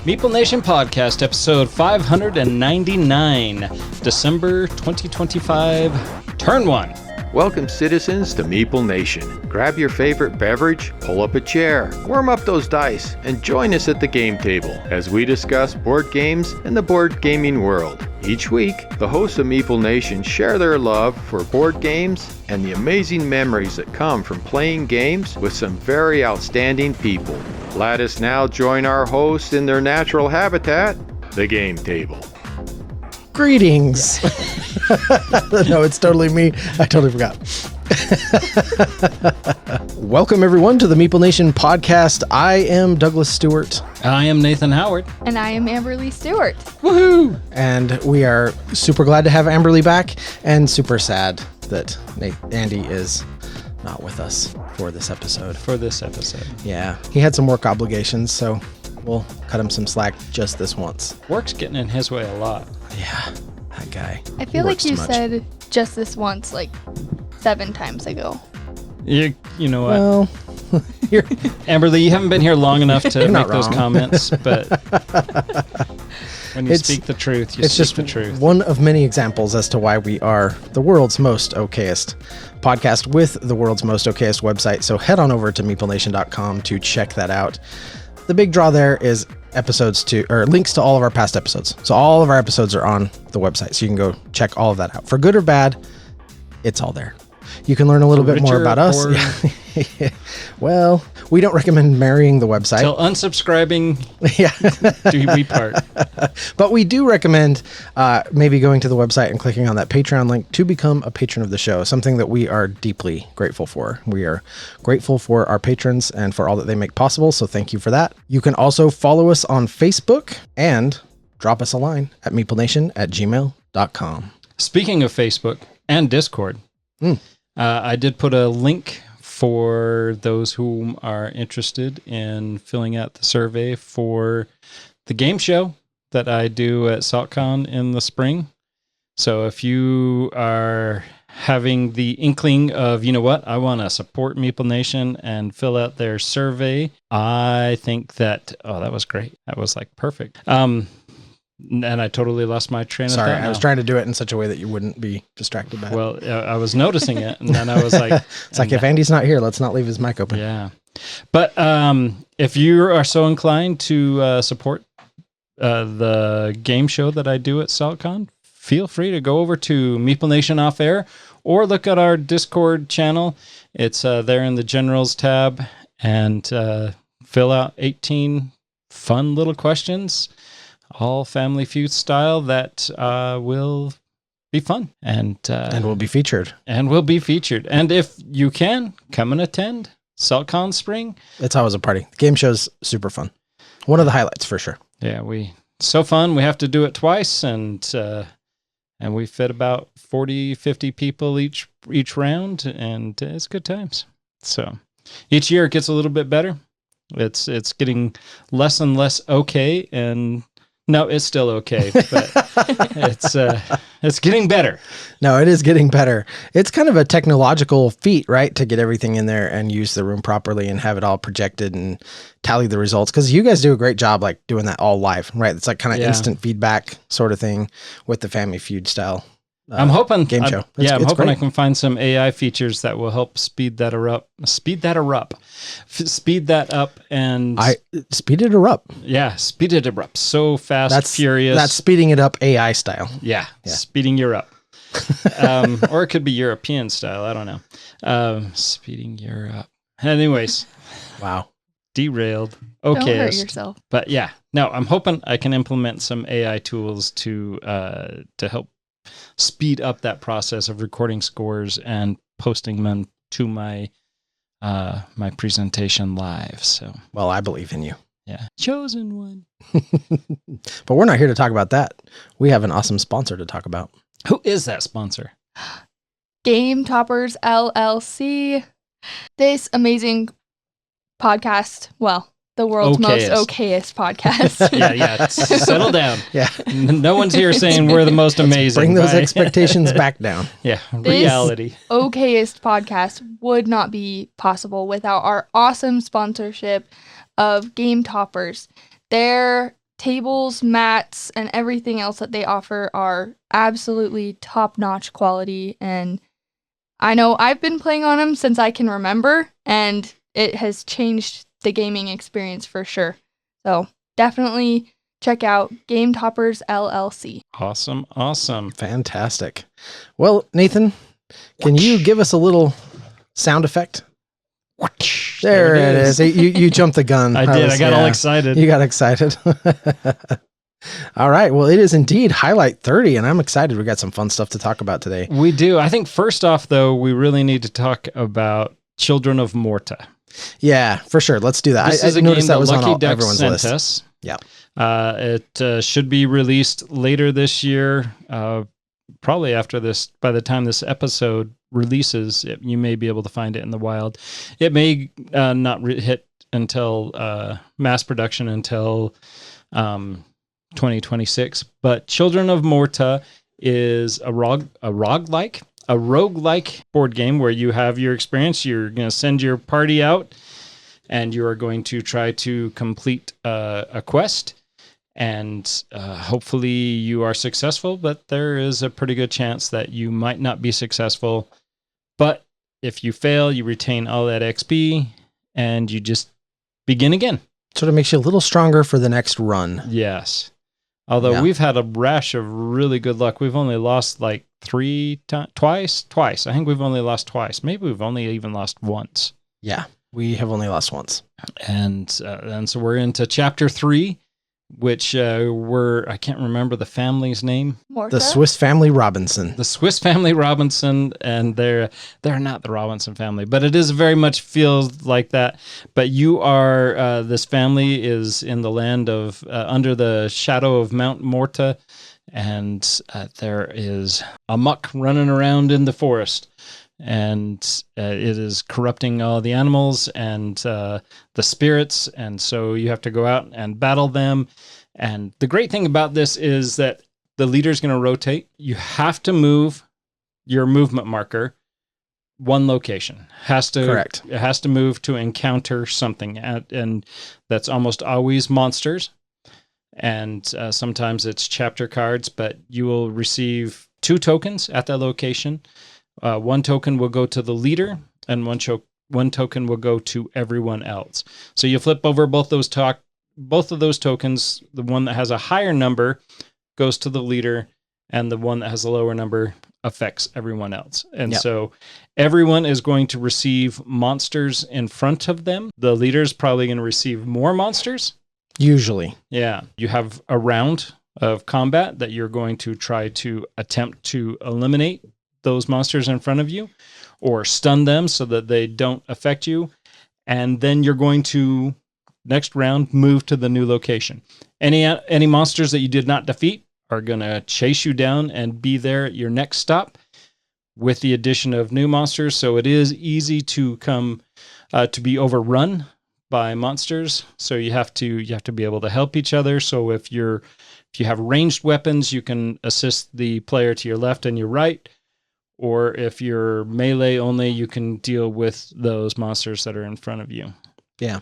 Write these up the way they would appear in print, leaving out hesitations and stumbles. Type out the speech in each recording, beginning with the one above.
Meeple Nation Podcast, episode 599, December 2025, Turn 1. Welcome, citizens, to Meeple Nation. Grab your favorite beverage, pull up a chair, warm up those dice, and join us at the game table as we discuss board games and the board gaming world. Each week, the hosts of Meeple Nation share their love for board games and the amazing memories that come from playing games with some very outstanding people. Let us now join our hosts in their natural habitat, the game table. Greetings. No, it's totally me. I totally forgot. Welcome, everyone, to the Meeple Nation podcast. I am Douglas Stewart. I am Nathan Howard. And I am Amberlee Stewart. Woohoo! And we are super glad to have Amberlee back and super sad that Andy is not with us for this episode. Yeah, he had some work obligations, so we'll cut him some slack just this once. Work's getting in his way a lot. Yeah, that guy. I feel like you said just this once like 7 times ago. You know what? Well, Amberlee, you haven't been here long enough to make those wrong. comments, but when you speak the truth, you speak the truth. One of many examples as to why we are the world's most okayest podcast with the world's most okayest website. So head on over to meeplenation.com to check that out. The big draw there is links to all of our past episodes. So all of our episodes are on the website. So you can go check all of that out. For good or bad, it's all there. You can learn a little bit more about us. Well, we don't recommend marrying the website. Till unsubscribing, do we part. But we do recommend maybe going to the website and clicking on that Patreon link to become a patron of the show, something that we are deeply grateful for. We are grateful for our patrons and for all that they make possible, so thank you for that. You can also follow us on Facebook and drop us a line at meeplenation@gmail.com. Speaking of Facebook and Discord, I did put a link for those who are interested in filling out the survey for the game show that I do at SaltCON in the spring. So if you are having the inkling of, you know what, I want to support Meeple Nation and fill out their survey, I think that, that was great. That was like perfect. And I totally lost my train of thought. Sorry, I was trying to do it in such a way that you wouldn't be distracted by it. Well, I was noticing it, and then I was like... It's like, if Andy's not here, let's not leave his mic open. Yeah. But if you are so inclined to support the game show that I do at SaltCON, feel free to go over to Meeple Nation Off Air or look at our Discord channel. It's there in the Generals tab, and fill out 18 fun little questions, all Family Feud style, that will be fun and will be featured. And if you can, come and attend SaltCon Spring. It's always a party. The game show's super fun. One of the highlights for sure. Yeah, so fun. We have to do it twice, and we fit about 40, 50 people each round, and it's good times. So each year it gets a little bit better. It's getting less and less okay, and no, it's still okay, but it's getting better. No, it is getting better. It's kind of a technological feat, right, to get everything in there and use the room properly and have it all projected and tally the results. Because you guys do a great job, like doing that all live, right? It's like kind of instant feedback sort of thing with the Family Feud style. I'm hoping game show. I'm hoping great. I can find some AI features that will help speed that up, and speed it up. Yeah, speed it up so fast, furious. That's speeding it up AI style. Yeah. Speeding you up. Or it could be European style. I don't know. Speeding you up. Anyways. Wow. Derailed. Okay. Okay. Don't hurt yourself. But yeah, no, I'm hoping I can implement some AI tools to help speed up that process of recording scores and posting them to my my presentation live. So, well, I believe in you. Yeah, chosen one. But we're not here to talk about that. We have an awesome sponsor to talk about. Who is that sponsor? Game Toppers LLC. This amazing podcast. Well, the world's most okayest podcast. Yeah. Settle down. Yeah. No one's here saying we're the most amazing. Bring those expectations back down. Yeah. Reality. This okayest podcast would not be possible without our awesome sponsorship of Game Toppers. Their tables, mats, and everything else that they offer are absolutely top-notch quality. And I know I've been playing on them since I can remember, and it has changed the gaming experience for sure. So definitely check out Game Toppers LLC. Awesome. Fantastic. Well, Nathan, can you give us a little sound effect? There it is. You jumped the gun. I did. I got all excited. You got excited. All right. Well, it is indeed Highlight 30, and I'm excited. We got some fun stuff to talk about today. We do. I think first off, though, we really need to talk about Children of Morta. Yeah, for sure. Let's do that. I noticed that was on everyone's list. Us. Yeah. It should be released later this year. Probably after this, by the time this episode releases, you may be able to find it in the wild. It may not hit until mass production until 2026. But Children of Morta is a roguelike board game where you have your experience. You're going to send your party out, and you are going to try to complete a quest. And hopefully you are successful, but there is a pretty good chance that you might not be successful. But if you fail, you retain all that XP, and you just begin again. Sort of makes you a little stronger for the next run. Yes. Although we've had a rash of really good luck. We've only lost like twice. I think we've only lost twice. Maybe we've only even lost once. Yeah, we have only lost once. And so we're into chapter 3. Which I can't remember the family's name. Morta? The Swiss Family Robinson. The Swiss Family Robinson, and they're not the Robinson family, but it is very much feels like that. But you are, this family is in the land of, under the shadow of Mount Morta, and there is a muck running around in the forest. And it is corrupting all the animals and the spirits, and so you have to go out and battle them. And the great thing about this is that the leader's going to rotate. You have to move your movement marker one location. Correct. It has to move to encounter something, and that's almost always monsters. And sometimes it's chapter cards, but you will receive 2 tokens at that location. 1 token will go to the leader, and one token will go to everyone else. So you flip over both of those tokens. The one that has a higher number goes to the leader, and the one that has a lower number affects everyone else. And so everyone is going to receive monsters in front of them. The leader's probably going to receive more monsters. Usually. Yeah. You have a round of combat that you're going to try to attempt to eliminate those monsters in front of you or stun them so that they don't affect you. And then you're going to, next round, move to the new location. Any monsters that you did not defeat are going to chase you down and be there at your next stop with the addition of new monsters. So it is easy to come to be overrun by monsters. So you have to be able to help each other. So if you have ranged weapons, you can assist the player to your left and your right. Or if you're melee only, you can deal with those monsters that are in front of you. Yeah.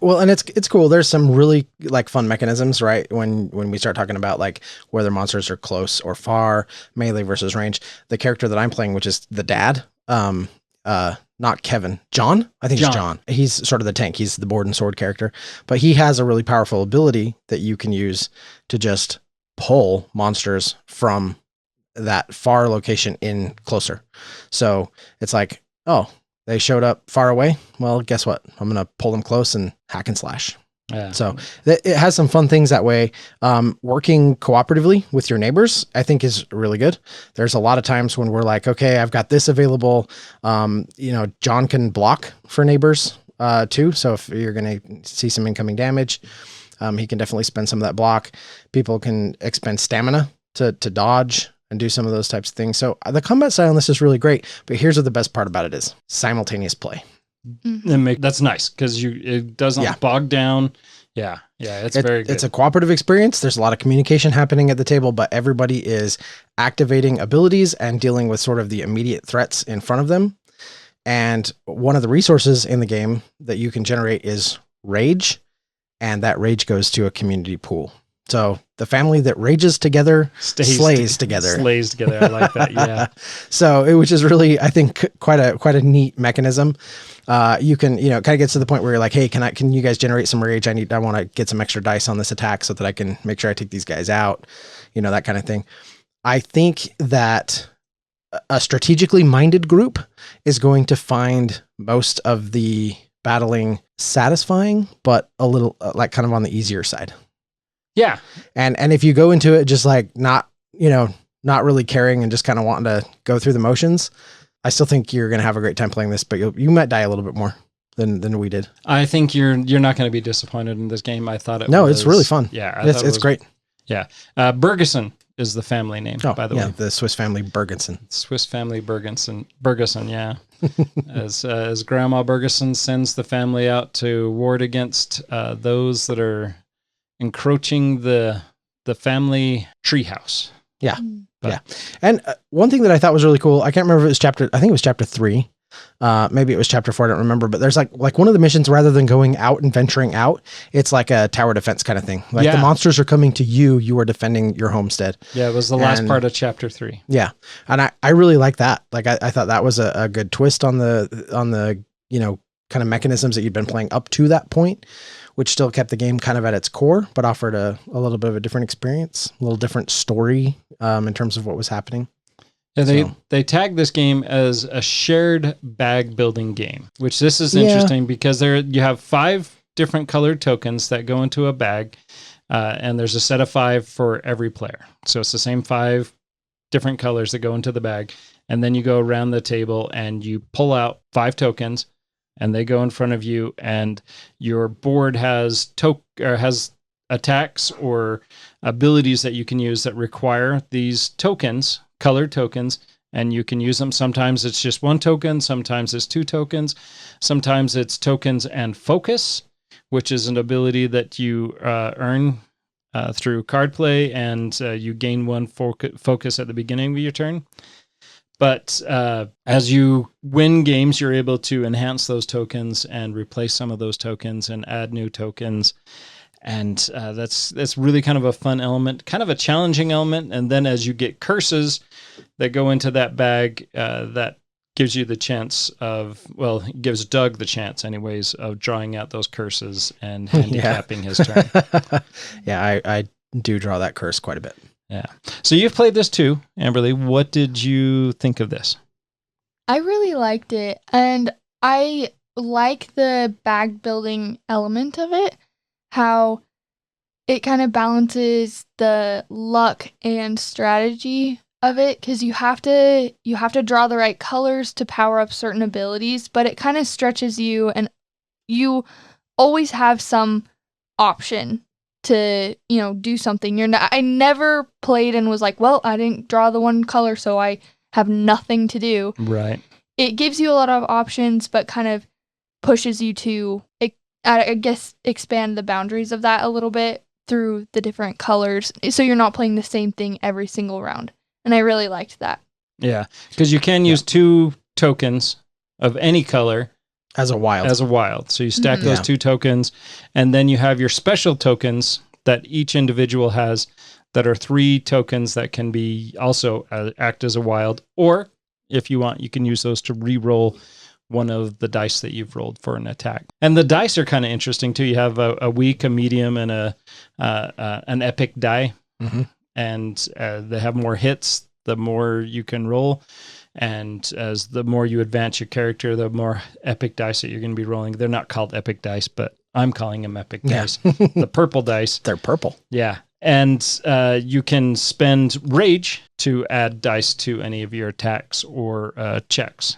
Well, and it's cool. There's some really like fun mechanisms, right? When we start talking about like whether monsters are close or far, melee versus range. The character that I'm playing, which is the dad, not Kevin, John. I think it's John. He's sort of the tank. He's the board and sword character, but he has a really powerful ability that you can use to just pull monsters from that far location in closer. So it's like, oh, they showed up far away. Well, guess what? I'm going to pull them close and hack and slash. Yeah. So it has some fun things that way. Working cooperatively with your neighbors, I think is really good. There's a lot of times when we're like, okay, I've got this available. John can block for neighbors too. So if you're going to see some incoming damage, he can definitely spend some of that block. People can expend stamina to dodge and do some of those types of things. So the combat style on this is really great, but here's what the best part about it is: simultaneous play. Mm-hmm. That's nice because it doesn't bog down. Yeah, it's very good. It's a cooperative experience. There's a lot of communication happening at the table, but everybody is activating abilities and dealing with sort of the immediate threats in front of them. And one of the resources in the game that you can generate is rage, and that rage goes to a community pool. So the family that rages together slays together. Slays together. I like that. Yeah. So which is really, I think, quite a neat mechanism. You can, kind of gets to the point where you're like, hey, can you guys generate some rage? I want to get some extra dice on this attack so that I can make sure I take these guys out, that kind of thing. I think that a strategically minded group is going to find most of the battling satisfying, but a little like kind of on the easier side. Yeah. And if you go into it just like not really caring and just kind of wanting to go through the motions, I still think you're going to have a great time playing this, but you might die a little bit more than we did. I think you're not going to be disappointed in this game. I thought it was. No, it's really fun. Yeah. It's great. Yeah. Bergeson is the family name, by the way. The Swiss family Bergeson. Swiss family Bergeson, yeah. as Grandma Bergeson sends the family out to ward against those that are encroaching the family treehouse. Yeah. Yeah. And one thing that I thought was really cool, I can't remember if it was I think it was chapter 3. Maybe it was chapter 4, I don't remember, but there's like one of the missions, rather than going out and venturing out, it's like a tower defense kind of thing. Like the monsters are coming to you, you are defending your homestead. Yeah, it was the last part of chapter 3. Yeah. And I really like that. Like I thought that was a good twist on the kind of mechanisms that you'd been playing up to that point, which still kept the game kind of at its core, but offered a little bit of a different experience, a little different story in terms of what was happening. Yeah, they tag this game as a shared bag building game, which this is interesting because you have 5 different colored tokens that go into a bag, and there's a set of 5 for every player. So it's the same 5 different colors that go into the bag, and then you go around the table and you pull out 5 tokens, and they go in front of you, and your board has attacks or abilities that you can use that require these tokens, colored tokens, and you can use them. Sometimes it's just 1 token, sometimes it's 2 tokens, sometimes it's tokens and focus, which is an ability that you earn through card play, and you gain 1 focus at the beginning of your turn. But as you win games, you're able to enhance those tokens and replace some of those tokens and add new tokens. And that's really kind of a fun element, kind of a challenging element. And then as you get curses that go into that bag, that gives you the chance it gives Doug the chance anyways of drawing out those curses and handicapping his turn. Yeah, I do draw that curse quite a bit. Yeah. So you've played this too, Amberlee. What did you think of this? I really liked it, and I like the bag building element of it, how it kind of balances the luck and strategy of it, because you have to draw the right colors to power up certain abilities, but it kind of stretches you, and you always have some option to do something. I never played and was like, well, I didn't draw the 1 color, so I have nothing to do. Right. It gives you a lot of options, but kind of pushes you to, I guess, expand the boundaries of that a little bit through the different colors, so you're not playing the same thing every single round. And I really liked that. Yeah, because you can use 2 tokens of any color as a wild. So you stack those 2 tokens, and then you have your special tokens that each individual has that are 3 tokens that can be also act as a wild, or if you want, you can use those to re-roll one of the dice that you've rolled for an attack. And the dice are kind of interesting too. You have a weak, a medium, and an epic die. Mm-hmm. And they have more hits the more you can roll. And as the more you advance your character, the more epic dice that you're going to be rolling. They're not called epic dice, but I'm calling them epic dice. The purple dice. They're purple. Yeah. And you can spend rage to add dice to any of your attacks or checks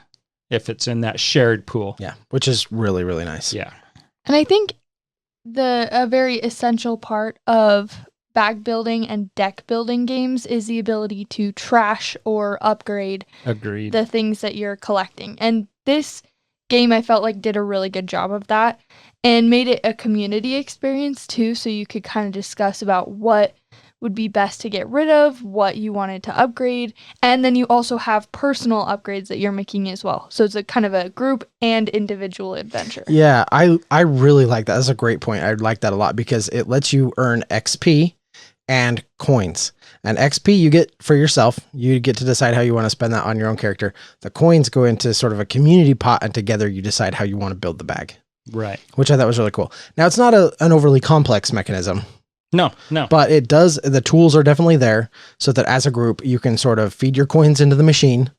if it's in that shared pool. Yeah, which is really, really nice. Yeah. And I think a very essential part of bag building and deck building games is the ability to trash or upgrade the things that you're collecting. And this game, I felt like, did a really good job of that and made it a community experience too, so you could kind of discuss about what would be best to get rid of, what you wanted to upgrade, and then you also have personal upgrades that you're making as well. So it's a kind of a group and individual adventure. Yeah, I really like that. That's a great point. I like that a lot because it lets you earn XP and coins. And XP you get for yourself. You get to decide how you want to spend that on your own character. The coins go into sort of a community pot, and together you decide how you want to build the bag. Right. Which I thought was really cool. Now, it's not an overly complex mechanism. No. But it does, the tools are definitely there so that as a group, you can sort of feed your coins into the machine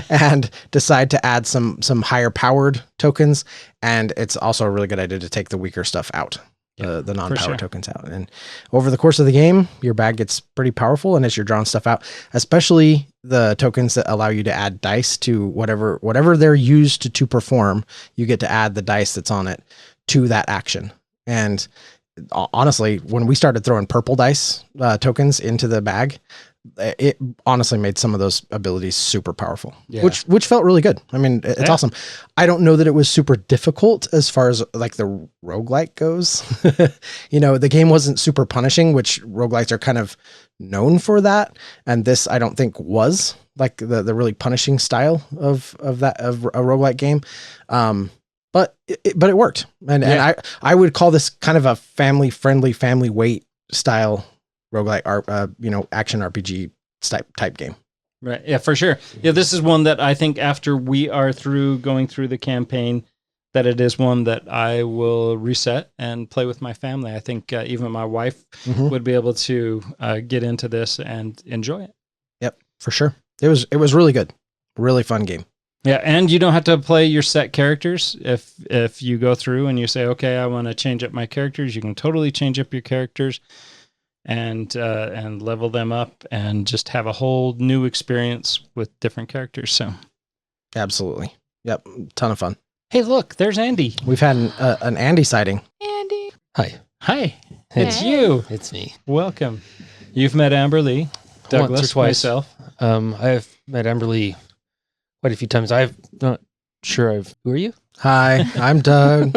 and decide to add some higher powered tokens. And it's also a really good idea to take the weaker stuff out, the non-power tokens out. And over the course of the game, your bag gets pretty powerful, and as you're drawing stuff out, especially the tokens that allow you to add dice to whatever they're used to perform, you get to add the dice that's on it to that action. And honestly, when we started throwing purple dice tokens into the bag, it honestly made some of those abilities super powerful, which felt really good. I mean, it's awesome. I don't know that it was super difficult as far as like the roguelike goes. The game wasn't super punishing, which roguelikes are kind of known for that. And this, I don't think, was like the really punishing style of a roguelike game. But it worked. And I would call this kind of a family friendly, family weight style roguelike, action RPG type game. Right. Yeah, for sure. Yeah, this is one that I think after we are going through the campaign, that it is one that I will reset and play with my family. I think even my wife would be able to get into this and enjoy it. Yep, for sure. It was really good. Really fun game. Yeah, and you don't have to play your set characters. If you go through and you say, okay, I want to change up my characters, you can totally change up your characters and level them up and just have a whole new experience with different characters. So, absolutely, yep, ton of fun. Hey, look, there's Andy. We've had an Andy sighting. Andy. Hi, it's you. It's me. Welcome. You've met Amberlee, Douglas, once or twice. Myself. I've met Amberlee quite a few times. I'm not sure who are you? Hi, I'm Doug.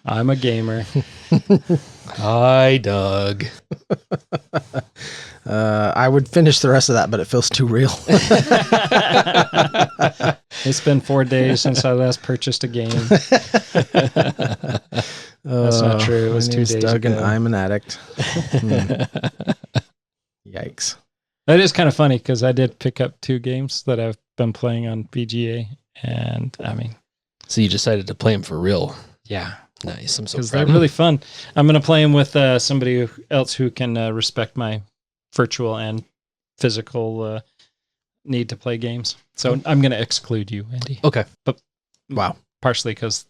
I'm a gamer. Hi, Doug. I would finish the rest of that, but it feels too real. It's been 4 days since I last purchased a game. That's not true. It was 2 days Doug ago. and I'm an addict. Yikes. That is kind of funny because I did pick up 2 games that I've been playing on PGA, and I mean, So you decided to play them for real. yeah, Nice. I'm so because proud. they're really fun. I'm going to play them with somebody else who can respect my virtual and physical need to play games. So I'm going to exclude you, Andy. Okay. But Wow. partially because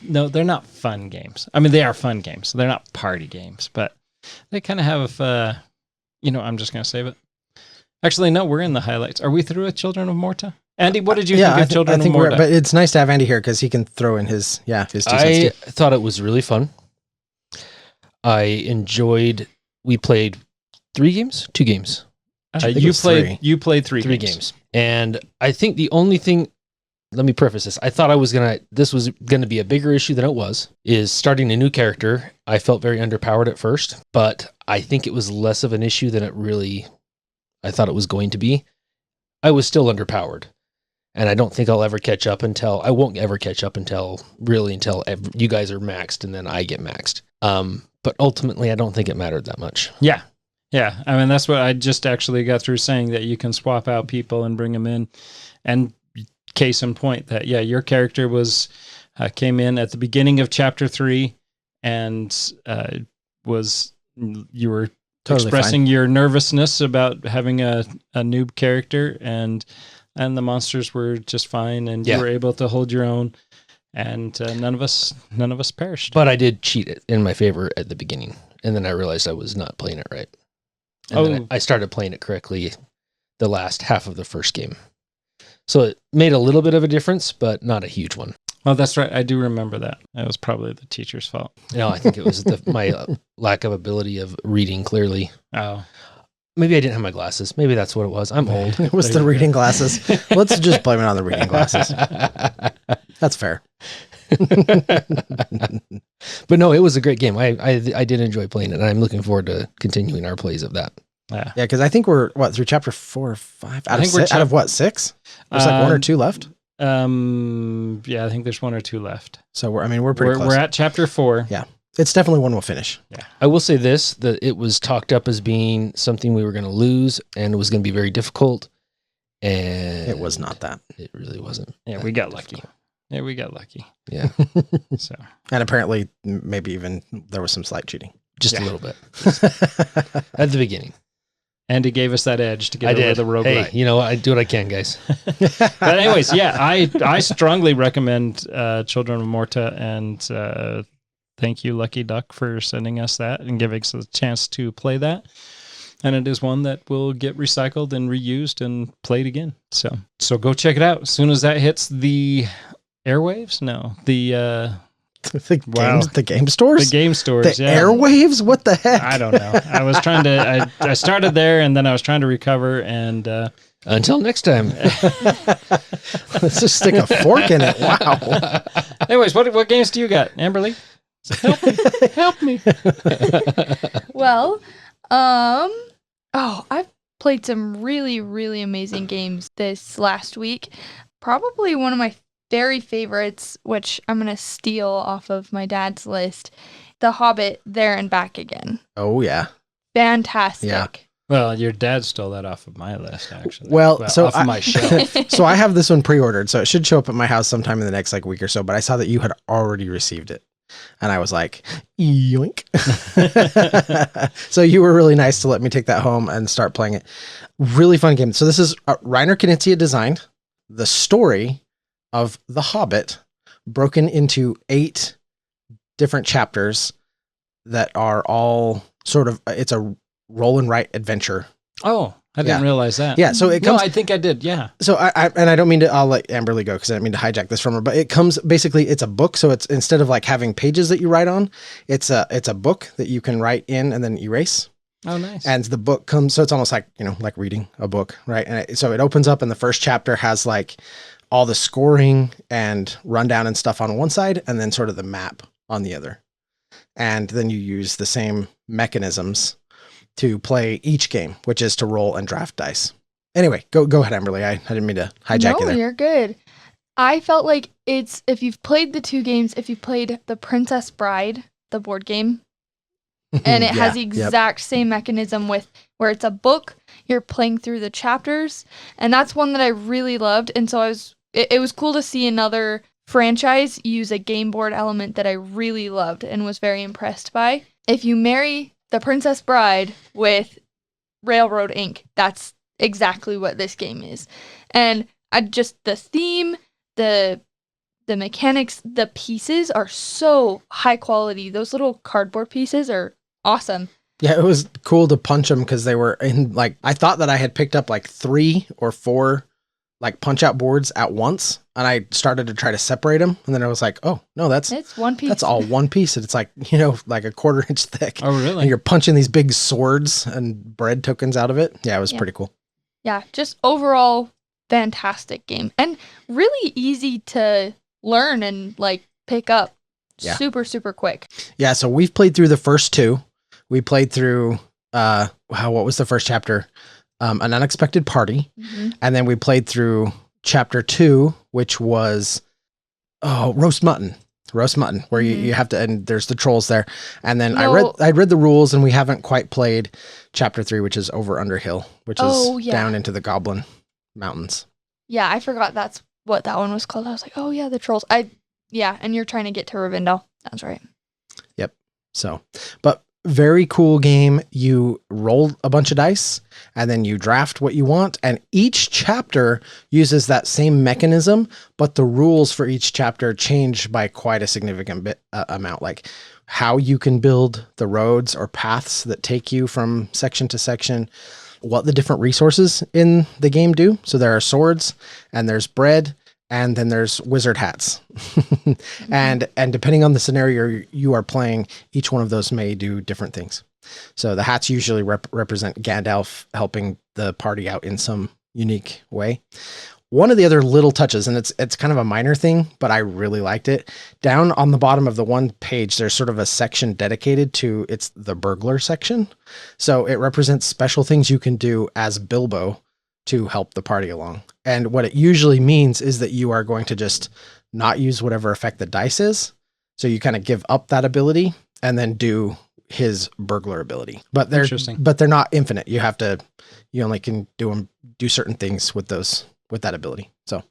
no, they're not fun games. I mean, they are fun games. They're not party games, but they kind of have. I'm just going to save it. Actually, no, we're in the highlights. Are we through with Children of Morta? Andy, what did you think of Children of Morta? But it's nice to have Andy here because he can throw in his 2 cents I too. thought it was really fun. I enjoyed. We played 3 games, 2 games, You played 3 games, and I think the only thing. Let me preface this. I thought this was gonna be a bigger issue than it was. Is starting a new character. I felt very underpowered at first, but I think it was less of an issue than I thought it was going to be. I was still underpowered. And I don't think I won't ever catch up until you guys are maxed and then I get maxed. But ultimately, I don't think it mattered that much. Yeah. Yeah. I mean, that's what I just actually got through saying, that you can swap out people and bring them in. And case in point that, your character came in at the beginning of chapter 3 and you were totally expressing your nervousness about having a noob character, and the monsters were just fine, and you were able to hold your own, and none of us perished. But I did cheat it in my favor at the beginning, and then I realized I was not playing it right. And then I started playing it correctly the last half of the first game. So it made a little bit of a difference, but not a huge one. Oh, that's right. I do remember that. It was probably the teacher's fault. No, I think it was my lack of ability of reading clearly. Oh. Maybe I didn't have my glasses. Maybe that's what it was. I'm old. It was the reading glasses. Let's just blame it on the reading glasses. That's fair. But no, it was a great game. I did enjoy playing it, and I'm looking forward to continuing our plays of that. Yeah, because I think we're through chapter 4 or 5 out of what, 6? There's like 1 or 2 left. I think there's 1 or 2 left. So we're pretty close. We're at chapter 4. Yeah, it's definitely one we'll finish. I will say this, that it was talked up as being something we were going to lose and it was going to be very difficult. And It was not that. It really wasn't. Yeah, we got lucky. Yeah, we got lucky. Yeah. So And apparently, maybe even there was some slight cheating. Just a Yeah. little bit at the beginning. Andy gave us that edge to get I over did. the roguelite. Hey, you know, I do what I can, guys. But anyways, yeah, I strongly recommend Children of Morta, and thank you, Lucky Duck, for sending us that and giving us a chance to play that. And it is one that will get recycled and reused and played again. So go check it out as soon as that hits the airwaves. No, the the game stores? the game stores. The yeah. airwaves? What the heck? I don't know. I was trying to. I started there, and then I was trying to recover, and Until next time. Let's just stick a fork in it. Wow. anyways, what games do you got, Amberlee? Help me. Well, I've played some really, really amazing games this last week. Probably one of my very favorites, which I'm going to steal off of my dad's list, The Hobbit, There and Back Again. Oh, yeah. Fantastic. Yeah. Well, your dad stole that off of my list, actually. Well, so off of my shelf. So I have this one pre-ordered, so it should show up at my house sometime in the next week or so, but I saw that you had already received it. And I was like, yoink. So you were really nice to let me take that home and start playing it. Really fun game. So this is Reiner Knizia designed the story of The Hobbit, broken into 8 different chapters that are all sort of, it's a roll and write adventure. Oh, I didn't realize that. Yeah, so it comes. No, I think I did. Yeah. So I don't mean to. I'll let Amberlee go because I don't mean to hijack this from her. But it comes basically. It's a book. So it's instead of like having pages that you write on, it's a book that you can write in and then erase. Oh, nice. And the book comes. So it's almost like like reading a book, right? And so it opens up, and the first chapter has like all the scoring and rundown and stuff on one side, and then sort of the map on the other. And then you use the same mechanisms to play each game, which is to roll and draft dice. Anyway, go ahead, Amberlee. I didn't mean to hijack you No, there. you're good. I felt like it's, if you've played the 2 games, if you played The Princess Bride, the board game, and it has the exact same mechanism with where it's a book, you're playing through the chapters, and that's one that I really loved. And so it was cool to see another franchise use a game board element that I really loved and was very impressed by. If you marry The Princess Bride with Railroad Ink, that's exactly what this game is. And the theme, the mechanics, the pieces are so high quality. Those little cardboard pieces are awesome. Yeah, it was cool to punch them because they were in like, I thought that I had picked up like 3 or 4 like punch out boards at once, and I started to try to separate them, and then I was like, oh no, It's one piece. that's all one piece, and it's like like a 1/4 inch thick. Oh, really? And you're punching these big swords and bread tokens out of it. Yeah, it was pretty cool. Yeah, just overall fantastic game and really easy to learn and like pick up. Yeah. Super, super quick. Yeah, so we've played through the first 2. We played through what was the first chapter? An Unexpected Party. Mm-hmm. And then we played through chapter 2, which was roast mutton, where you have to, and there's the trolls there. And then I read the rules, and we haven't quite played chapter 3, which is Over Underhill, which is down into the Goblin Mountains. Yeah, I forgot that's what that one was called. I was like, oh yeah, the trolls. And you're trying to get to Rivendell. That's right. Yep. So, but very cool game. You roll a bunch of dice and then you draft what you want. And each chapter uses that same mechanism, but the rules for each chapter change by quite a significant amount. Like how you can build the roads or paths that take you from section to section, what the different resources in the game do. So there are swords and there's bread, and then there's wizard hats. and depending on the scenario you are playing, each one of those may do different things. So the hats usually represent Gandalf helping the party out in some unique way. One of the other little touches, and it's kind of a minor thing, but I really liked it. Down on the bottom of the one page, there's sort of a section dedicated to, it's the burglar section. So it represents special things you can do as Bilbo to help the party along. And what it usually means is that you are going to just not use whatever effect the dice is. So you kind of give up that ability and then do his burglar ability. But Interesting. they're not infinite. You only can do certain things with that ability. So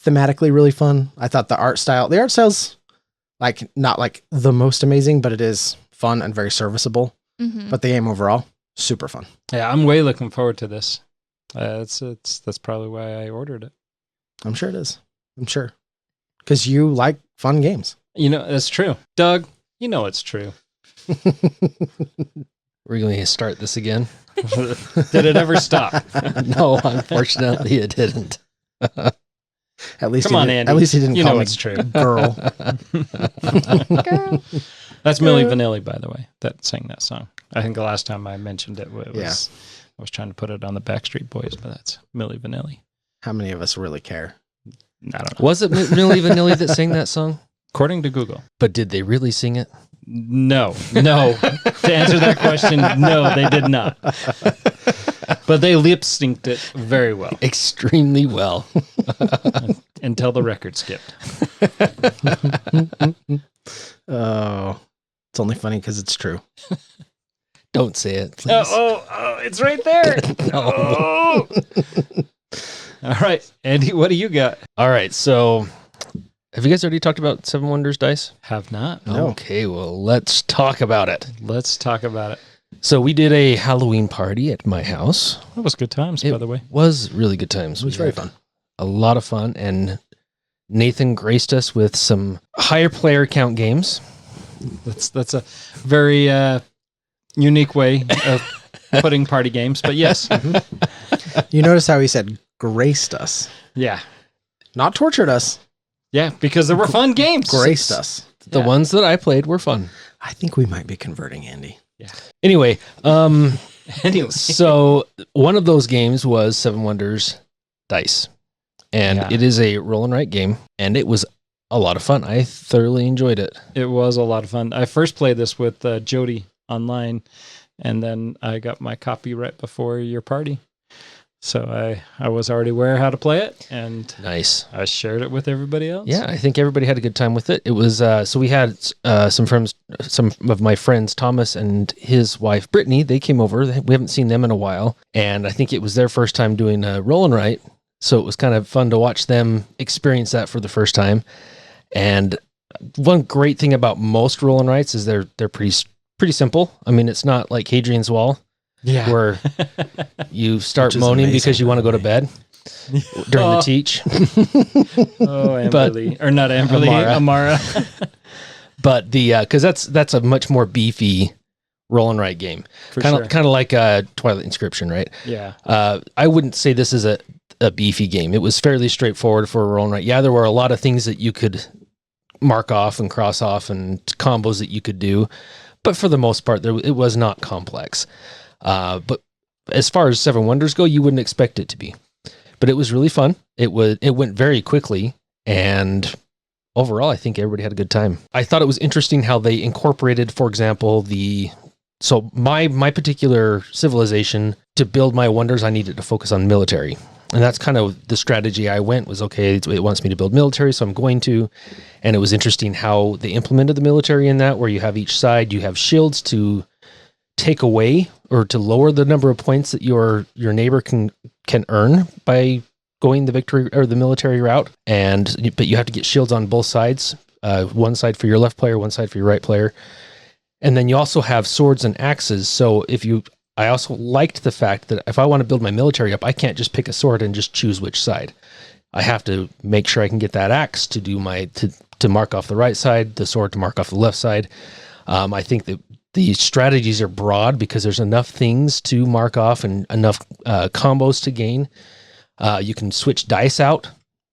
thematically really fun. I thought the art style's like not like the most amazing, but it is fun and very serviceable. Mm-hmm. But the game overall, super fun. Yeah, I'm way looking forward to this. That's probably why I ordered it. I'm sure it is. I'm sure. Because you like fun games. You know, that's true. Doug, you know it's true. We're going to start this again. Did it ever stop? No, unfortunately, it didn't. At least Come on, Andy. At least he didn't You call know me it's true. girl. Girl. That's Milli Vanilli, by the way, that sang that song. I think the last time I mentioned it, was I was trying to put it on the Backstreet Boys, but that's Milli Vanilli. How many of us really care? I don't know. Was it Milli Vanilli that sang that song? According to Google. But did they really sing it? No. To answer that question, no, they did not. But they lip synced it very well Extremely well. until the record skipped. Oh, it's only funny because it's true. Don't say it, please. Oh, it's right there. No. Oh. All right, Andy, what do you got? All right, so have you guys already talked about Seven Wonders dice? Have not. No. Okay, well, let's talk about it. Let's talk about it. So we did a Halloween party at my house. That was good times, by the way. Was really good times. It was We very had fun. A lot of fun, and Nathan graced us with some higher player count games. That's a very unique way of putting party games, but yes. You notice how he said graced us, Yeah. not tortured us, Yeah, because there were fun games. graced us. The Yeah. ones that I played were fun. I think we might be converting Andy. Anyway, Anyway. so one of those games was Seven Wonders Dice, and Yeah. it is a roll and write game, and it was a lot of fun. I thoroughly enjoyed it. It was a lot of fun. I first played this with Jody online, and then I got my copy right before your party. So I was already aware how to play it, and Nice. I shared it with everybody else. Yeah, I think everybody had a good time with it. It was so we had some of my friends, Thomas and his wife Brittany. They came over. We haven't seen them in a while, and I think it was their first time doing a roll and write. So it was kind of fun to watch them experience that for the first time. And one great thing about most roll and writes is they're pretty simple. I mean, it's not like Hadrian's Wall, Yeah. where you start Which is moaning amazing, because you want to go to bed during the teach. Oh, Amberlee. Or not Amberlee, Amara. But because that's a much more beefy roll and write game, For kind sure. of like Twilight Inscription, right? Yeah. I wouldn't say this is a beefy game. It was fairly straightforward for a roll and write. Yeah, there were a lot of things that you could mark off and cross off and combos that you could do, but for the most part, it was not complex. But as far as Seven Wonders go, you wouldn't expect it to be. But it was really fun. It went very quickly, and overall, I think everybody had a good time. I thought it was interesting how they incorporated, for example, so my particular civilization, to build my wonders, I needed to focus on military. And that's kind of the strategy I went was, okay, it wants me to build military, so I'm going to. And it was interesting how they implemented the military in that, where you have each side, you have shields to take away or to lower the number of points that your neighbor can earn by going the victory or the military route. But you have to get shields on both sides, one side for your left player, one side for your right player. And then you also have swords and axes. So I also liked the fact that if I want to build my military up, I can't just pick a sword and just choose which side. I have to make sure I can get that axe to do to mark off the right side, the sword to mark off the left side. I think that the strategies are broad because there's enough things to mark off and enough combos to gain. You can switch dice out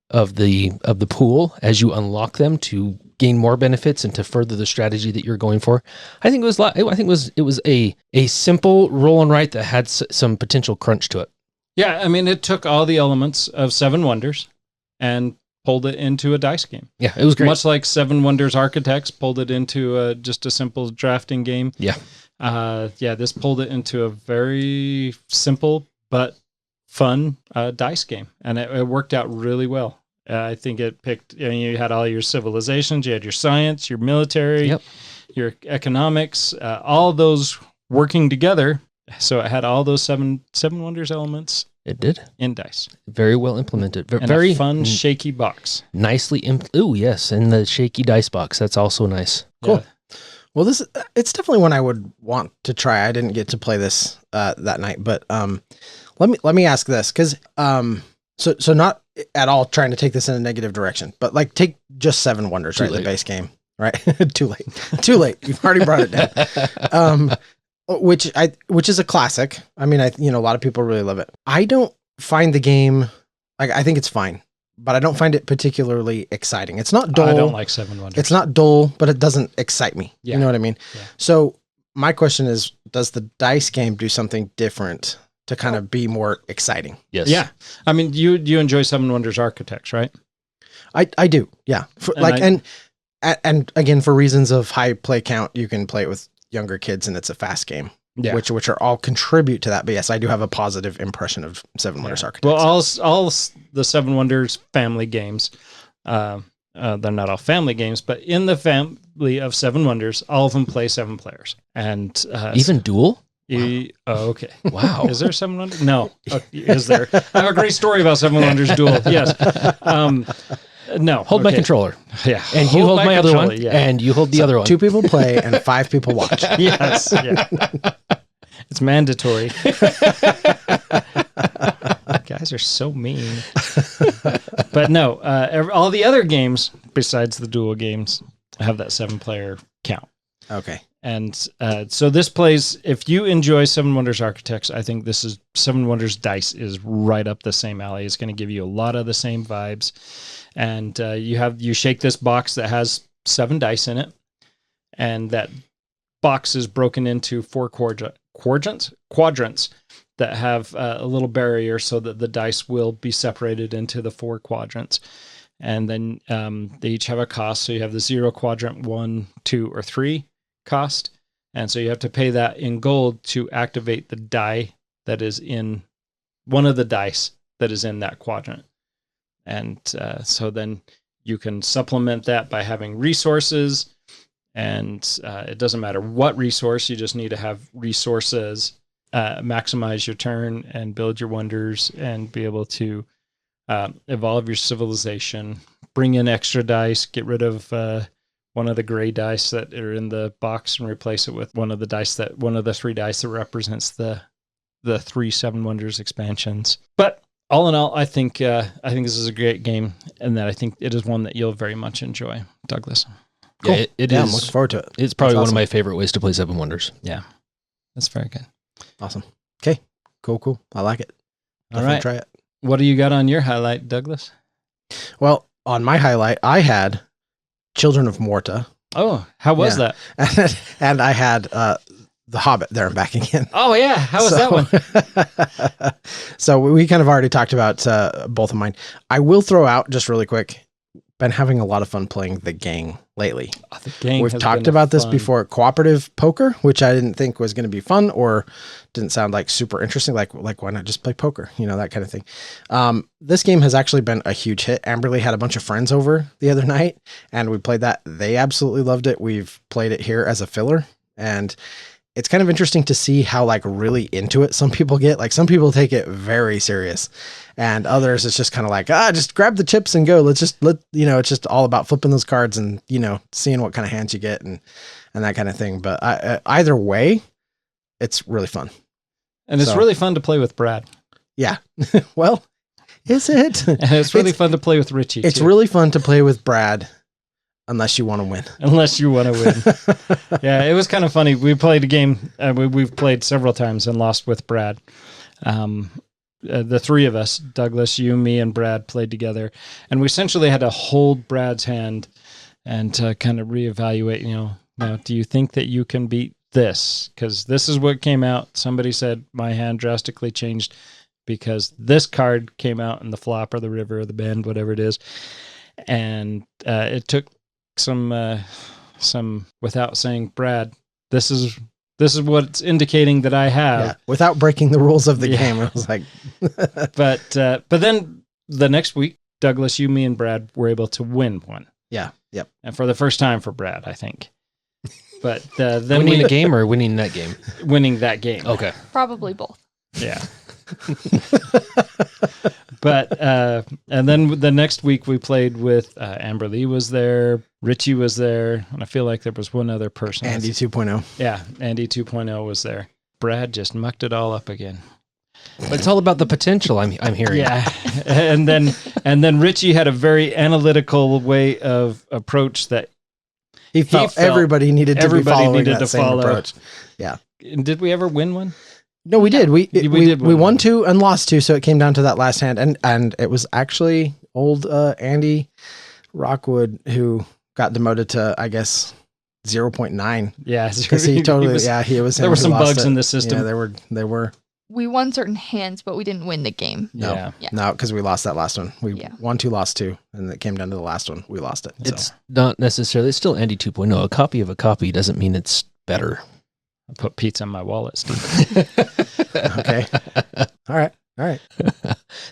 of the pool as you unlock them to gain more benefits and to further the strategy that you're going for. I think it was a simple roll and write that had some potential crunch to it. Yeah, I mean, it took all the elements of Seven Wonders and pulled it into a dice game. Yeah, it was great. Much like Seven Wonders Architects pulled it into just a simple drafting game. Yeah. This pulled it into a very simple but fun dice game, and it worked out really well. I think it picked, you had all your civilizations, you had your science, your military, Yep. your economics, all those working together. So it had all those seven wonders elements It did. in dice. Very well implemented. And Very a fun, shaky box. nicely. Ooh, yes. And the shaky dice box. That's also nice. Cool. Yeah. Well, it's definitely one I would want to try. I didn't get to play this that night, but let me ask this, because so not at all trying to take this in a negative direction, but like take just Seven Wonders, right? The base game, right? Too late. You've already brought it down. Which is a classic. I mean, a lot of people really love it. I don't find the game, like, I think it's fine, but I don't find it particularly exciting. It's not dull. I don't like Seven Wonders. It's not dull, but it doesn't excite me. Yeah. You know what I mean? Yeah. So my question is, does the dice game do something different to kind of be more exciting? Yes. Yeah. I mean, you enjoy Seven Wonders Architects, right? I do. Yeah. And again, for reasons of high play count, you can play it with younger kids and it's a fast game, which are all contribute to that. But yes, I do have a positive impression of Seven Wonders Architects. Well, all the Seven Wonders family games, they're not all family games, but in the family of Seven Wonders, all of them play 7 players. And Even dual? Okay. Wow. Is there 7 Wonders? No. Is there? I have a great story about 7 Wonders Duel. Yes. No. Hold my controller. Yeah. And you hold my other one. Yeah. And you hold the other one. 2 people play and 5 people watch. Yes. Yeah. It's mandatory. Guys are so mean. But no, all the other games besides the duel games have that 7-player count. Okay. And so this plays, if you enjoy Seven Wonders Architects, I think this is Seven Wonders Dice is right up the same alley. It's going to give you a lot of the same vibes. And you shake this box that has 7 dice in it. And that box is broken into 4 quadrants that have a little barrier so that the dice will be separated into the 4 quadrants. And then they each have a cost. So you have the 0 quadrant, 1, 2, or 3 cost. And so you have to pay that in gold to activate the die that is in one of the dice that is in that quadrant. And so then you can supplement that by having resources. And it doesn't matter what resource, you just need to have resources, maximize your turn and build your wonders and be able to evolve your civilization, bring in extra dice, get rid of one of the gray dice that are in the box and replace it with one of the 3 dice that represents the 3 Seven Wonders expansions. But all in all, I think this is a great game, and that I think it is one that you'll very much enjoy, Douglas. Cool. Yeah, it I'm is. looking forward to it. It's probably That's one awesome. of my favorite ways to play Seven Wonders. Yeah, that's very good. Awesome. Okay. Cool. I like it. All Definitely right. try it. What do you got on your highlight, Douglas? Well, on my highlight, I had Children of Morta. Oh, how was that? And I had The Hobbit there and back again. Oh, yeah. How was that one? So we kind of already talked about both of mine. I will throw out just really quick. Been having a lot of fun playing The Gang lately. The Gang We've has talked been about this fun. before. Cooperative poker, which I didn't think was going to be fun or didn't sound like super interesting. Like why not just play poker? That kind of thing. This game has actually been a huge hit. Amberlee had a bunch of friends over the other night and we played that. They absolutely loved it. We've played it here as a filler, and it's kind of interesting to see how really into it some people get. Like some people take it very serious, and others it's just kind of like, just grab the chips and go. It's just all about flipping those cards and, seeing what kind of hands you get and that kind of thing. But either way, it's really fun. And it's really fun to play with Brad. Yeah. Well, is it? And it's really fun to play with Richie. It's too. really fun to play with Brad. Unless you want to win. Unless you want to win. Yeah, it was kind of funny. We played a game. We've played several times and lost with Brad. The 3 of us, Douglas, you, me, and Brad, played together. And we essentially had to hold Brad's hand and kind of reevaluate, now, do you think that you can beat this? Because this is what came out. Somebody said my hand drastically changed because this card came out in the flop or the river or the bend, whatever it is. And it took some without saying, Brad, this is what's indicating that I have. Yeah, without breaking the rules of the game. It was like but then the next week, Douglas, you, me, and Brad were able to win one. Yeah. Yep. And for the first time for Brad, I think. But then Winning the game or winning that game? winning that game. Okay. Probably both. Yeah. But and then the next week we played with Amberlee was there, Richie was there, and I feel like there was one other person. Andy 2.0. Yeah, Andy 2.0 was there. Brad just mucked it all up again. But it's all about the potential I'm hearing. Yeah. and then Richie had a very analytical way of approach that He felt everybody needed to be following that same approach. Yeah. Did we ever win one? No, we did. We did we win won one. 2 and lost 2, so it came down to that last hand, and it was actually old Andy Rockwood who got demoted to, I guess, 0.9. Yeah, Because he totally, he was. There him were who some lost bugs it. in the system. Yeah, there were. We won certain hands, but we didn't win the game. No, Yeah. no, because we lost that last one. We Yeah. won 2, lost 2, and it came down to the last one. We lost it. It's not necessarily, it's still Andy 2.0. A copy of a copy doesn't mean it's better. I put pizza in my wallet, Steve. Okay. All right.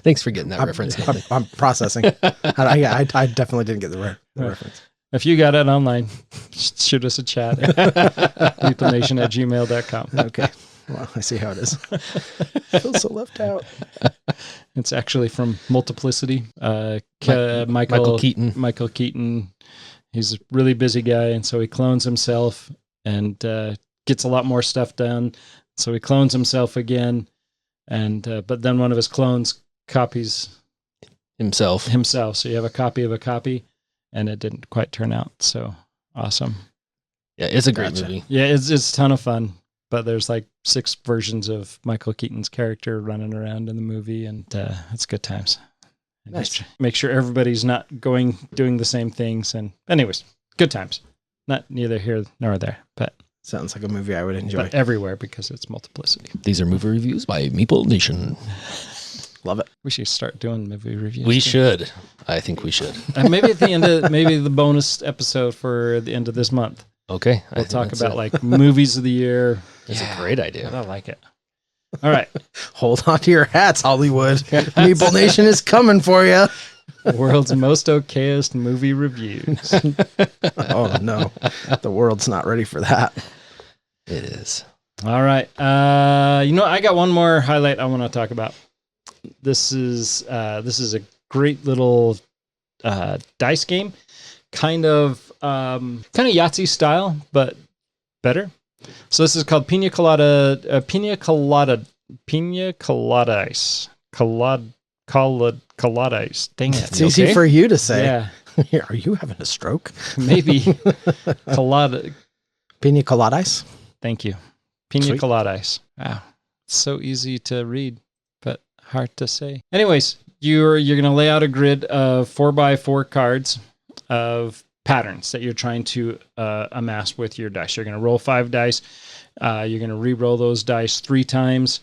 Thanks for getting that reference. I'm processing. I definitely didn't get the reference. If you got it online, shoot us a chat. meeplenation@gmail.com. Okay. Well, I see how it is. I feel so left out. It's actually from Multiplicity. Michael Keaton. Michael Keaton. He's a really busy guy, and so he clones himself and gets a lot more stuff done. So he clones himself again, and but then one of his clones copies Himself. So you have a copy of a copy, and it didn't quite turn out so awesome. Yeah, it's a great Gotcha. movie. Yeah, it's a ton of fun. But there's like 6 versions of Michael Keaton's character running around in the movie, and it's good times. And Nice. just make sure everybody's not doing the same things. And anyways, good times. Not neither here nor there, but Sounds like a movie I would enjoy. everywhere because it's Multiplicity. These are movie reviews by Meeple Nation. Love it. We should start doing movie reviews. We too. should. I think we should. Maybe at the end of the bonus episode for the end of this month, Okay. I we'll think talk that's about it. like movies of the year. That's a great idea. I like it. All right. Hold on to your hats, Hollywood. Meeple Nation is coming for you. World's most okayest movie reviews. Oh, no. The world's not ready for that. It is. All right. I got one more highlight I want to talk about. This is a great little dice game, kind of Yahtzee style, but better. So this is called Pina Coladice. Coladice. Dang it. It's easy Okay? for you to say. Yeah, Are you having a stroke? maybe. Colada. Pina Coladice? Thank you. Pina Sweet. Coladice. Wow. It's so easy to read, but hard to say. Anyways, you're going to lay out a grid of 4x4 cards of patterns that you're trying to amass with your dice. You're going to roll 5 dice. You're going to re-roll those dice 3 times,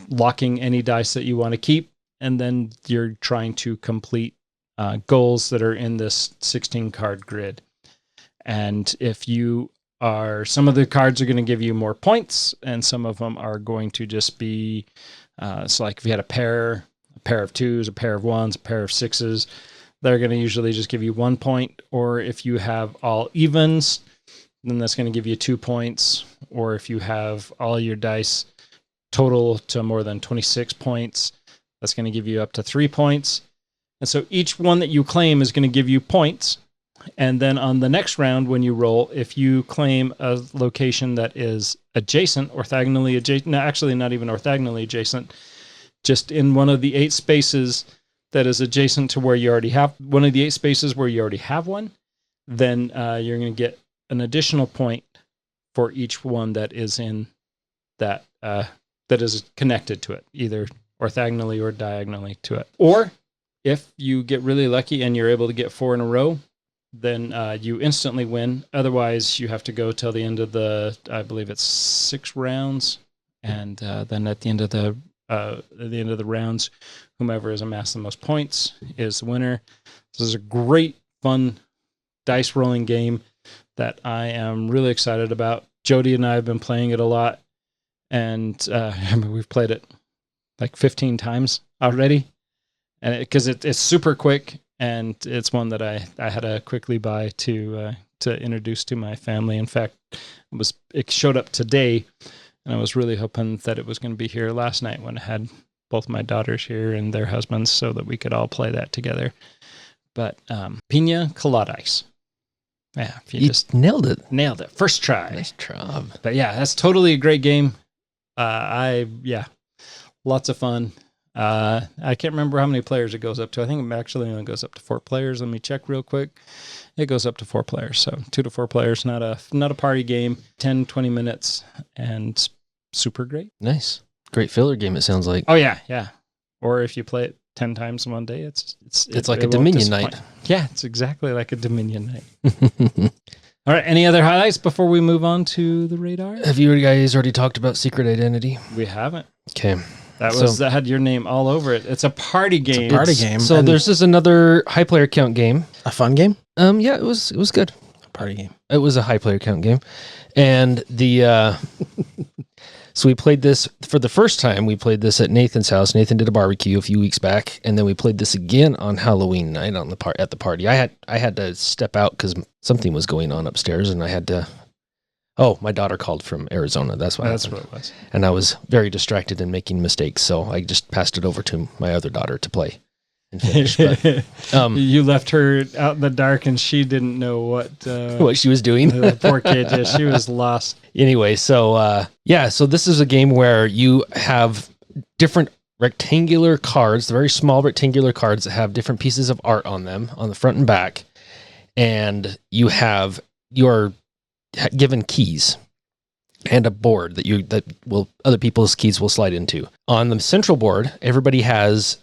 locking any dice that you want to keep, and then you're trying to complete goals that are in this 16-card grid. And if you some of the cards are going to give you more points, and some of them are going to just be, so like if you had a pair of 2s, a pair of 1s, a pair of 6s, they're going to usually just give you 1 point. Or if you have all evens, then that's going to give you 2 points. Or if you have all your dice total to more than 26 points, that's going to give you up to 3 points. And so each one that you claim is going to give you points. And then on the next round, when you roll, if you claim a location that is adjacent, orthogonally adjacent, no, actually not even orthogonally adjacent, just in one of the 8 spaces that is adjacent to where you already have one of the 8 spaces where you already have one, then you're going to get an additional point for each one that is in that is connected to it, either orthogonally or diagonally to it. Or if you get really lucky and you're able to get 4 in a row, then you instantly win. Otherwise, you have to go till the end of I believe it's 6 rounds, and then at the end of the rounds, whomever has amassed the most points is the winner. This is a great, fun dice rolling game that I am really excited about. Jody and I have been playing it a lot, and we've played it like 15 times already, and because it's super quick. And it's one that I had to quickly buy to to introduce to my family. In fact, it showed up today, and I was really hoping that it was going to be here last night when I had both my daughters here and their husbands so that we could all play that together. But Pina Coladice. Yeah, if you just nailed it. Nailed it. First try. Nice job. But yeah, that's totally a great game. Lots of fun. I can't remember how many players it goes up to. I think it actually only goes up to 4 players. Let me check real quick. It goes up to 4 players. So 2 to 4 players, not a party game. 10, 20 minutes and super great. Nice. Great filler game, it sounds like. Oh yeah. Or if you play it 10 times in one day, it's like a Dominion night. Yeah, it's exactly like a Dominion night. All right, any other highlights before we move on to the radar? Have you guys already talked about Secret Identity? We haven't. Okay. That had your name all over it. It's a party game. It's a party game. So there's this another high player count game. A fun game? Yeah, it was good. A party game. It was a high player count game. And so we played this for the first time. We played this at Nathan's house. Nathan did a barbecue a few weeks back, and then we played this again on Halloween night at the party. I had to step out because something was going on upstairs, and I had to. Oh, my daughter called from Arizona. That's what it was. And I was very distracted and making mistakes, so I just passed it over to my other daughter to play and finish. But, you left her out in the dark, and she didn't know what she was doing. The poor kid, yeah, she was lost. Anyway, so this is a game where you have different rectangular cards, very small rectangular cards that have different pieces of art on them on the front and back, and you have your given keys and a board other people's keys will slide into. On the central board, everybody has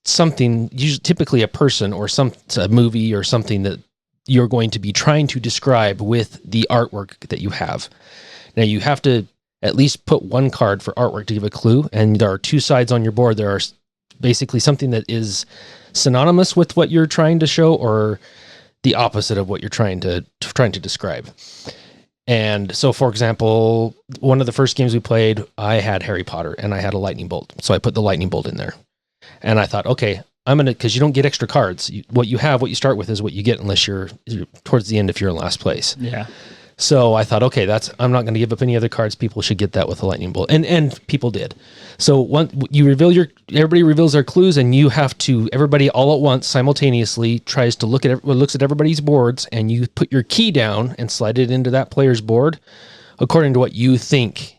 something, usually typically a person or a movie or something that you're going to be trying to describe with the artwork that you have. Now you have to at least put 1 card for artwork to give a clue, and there are 2 sides on your board. There are basically something that is synonymous with what you're trying to show or the opposite of what you're trying to describe. And so, for example, one of the first games we played, I had Harry Potter and I had a lightning bolt. So I put the lightning bolt in there. And I thought, okay, because you don't get extra cards. What you start with is what you get unless you're towards the end if you're in last place. Yeah. So I thought, okay, I'm not going to give up any other cards. People should get that with a lightning bolt. And people did. So everybody reveals their clues, and you have to, everybody all at once simultaneously tries to looks at everybody's boards, and you put your key down and slide it into that player's board according to what you think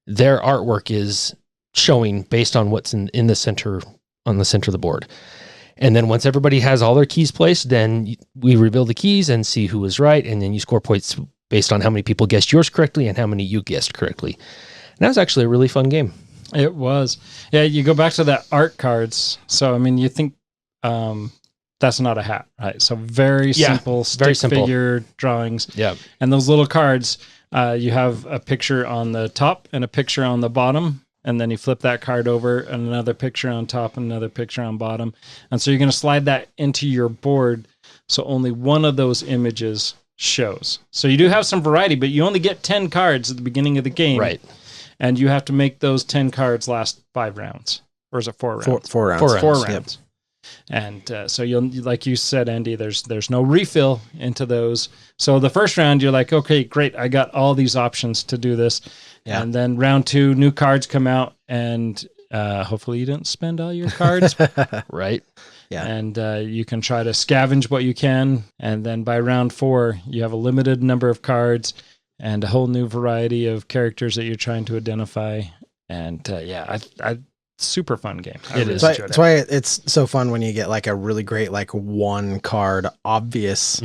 their artwork is showing based on what's in the center, on the center of the board. And then once everybody has all their keys placed, then we reveal the keys and see who was right. And then you score points based on how many people guessed yours correctly and how many you guessed correctly. And that was actually a really fun game. It was. Yeah, you go back to that art cards. So, I mean, you think that's not a hat, right? So very simple stick figure drawings. Yeah. And those little cards, you have a picture on the top and a picture on the bottom. And then you flip that card over and another picture on top and another picture on bottom. And so you're going to slide that into your board. So only one of those images shows. So you do have some variety, but you only get 10 cards at the beginning of the game. Right. And you have to make those 10 cards last 5 rounds. Or is it 4 rounds? 4 rounds. 4 rounds. Yep. And so you'll, like you said, Andy, there's no refill into those. So the first round, you're like, okay, great. I got all these options to do this. Yeah. And then round 2, new cards come out, and hopefully you didn't spend all your cards. Right. Yeah. And you can try to scavenge what you can. And then by round 4, you have a limited number of cards and a whole new variety of characters that you're trying to identify. And I super fun game. It is. That's why it's so fun when you get like a really great, like 1 card, obvious,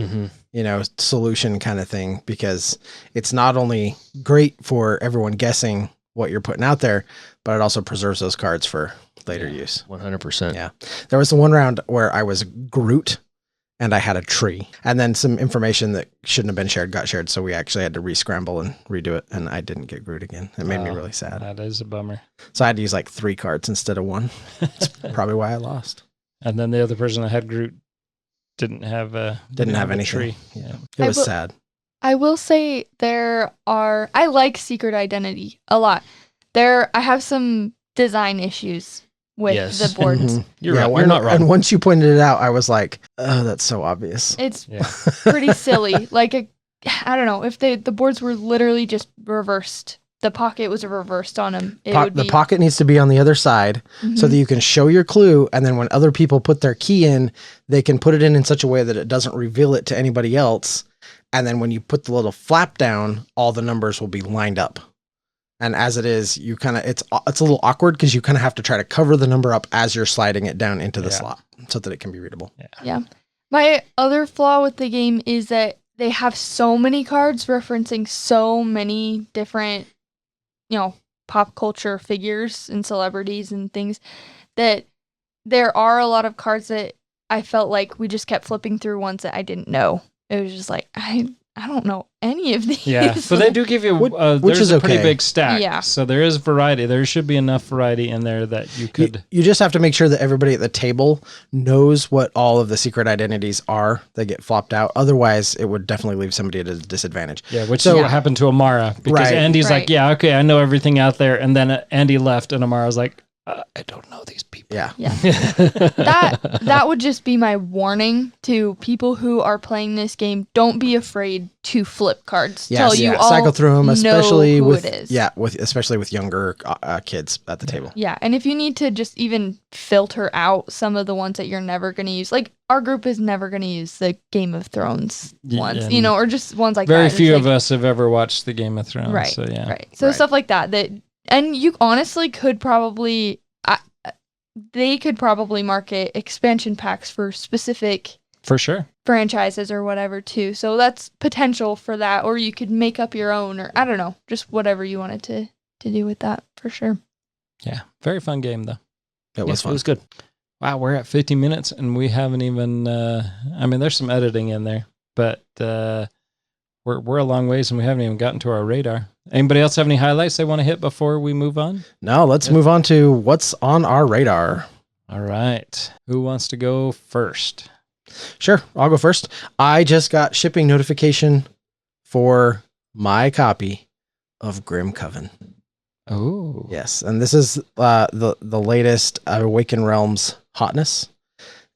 solution kind of thing, because it's not only great for everyone guessing what you're putting out there, but it also preserves those cards for later use. 100%. Yeah. There was the one round where I was Groot and I had a tree, and then some information that shouldn't have been shared got shared. So we actually had to re-scramble and redo it. And I didn't get Groot again. It made me really sad. That is a bummer. So I had to use like 3 cards instead of 1. That's probably why I lost. And then the other person that had Groot didn't have anything. Tree. Yeah. It was sad. I will say I like Secret Identity a lot. I have some design issues with Yes. the boards. You're right. You're not wrong. And once you pointed it out, I was like, oh, that's so obvious. It's pretty silly. Like, I don't know, if the boards were literally just reversed, the pocket was reversed on them, The pocket needs to be on the other side so that you can show your clue, and then when other people put their key in, they can put it in such a way that it doesn't reveal it to anybody else. And then when you put the little flap down, all the numbers will be lined up. And as it is, you kind of, it's a little awkward because you kind of have to try to cover the number up as you're sliding it down into the slot so that it can be readable. Yeah. My other flaw with the game is that they have so many cards referencing so many different, pop culture figures and celebrities and things, that there are a lot of cards that I felt like we just kept flipping through ones that I didn't know. It was just like, I don't know any of these. Yeah, but they do give you, which there's is a pretty okay. big stack. Yeah. So there is variety. There should be enough variety in there that you could. You just have to make sure that everybody at the table knows what all of the secret identities are that get flopped out. Otherwise, it would definitely leave somebody at a disadvantage. Yeah, which is what happened to Amara. Because Andy's like, yeah, okay, I know everything out there. And then Andy left, and Amara's like, I don't know these people. Yeah. That would just be my warning to people who are playing this game. Don't be afraid to flip cards. Till you all cycle through them, especially know who with it is. especially with younger kids at the table. Yeah, and if you need to just even filter out some of the ones that you're never going to use, like our group is never going to use the Game of Thrones ones, or just ones like very that. Very few of us have ever watched the Game of Thrones. Right. So yeah. Right. So stuff like that. And you honestly could probably, they could probably market expansion packs for specific for sure franchises or whatever too. So that's potential for that, or you could make up your own, or I don't know, just whatever you wanted to do with that for sure. Yeah, very fun game though. It was fun. It was good. Wow, we're at 50 minutes and we haven't even. There's some editing in there, but we're a long ways and we haven't even gotten to our radar. Anybody else have any highlights they want to hit before we move on? No, let's move on to what's on our radar. All right. Who wants to go first? Sure, I'll go first. I just got shipping notification for my copy of Grimcoven. Oh. Yes, and this is the latest Awakened Realms hotness,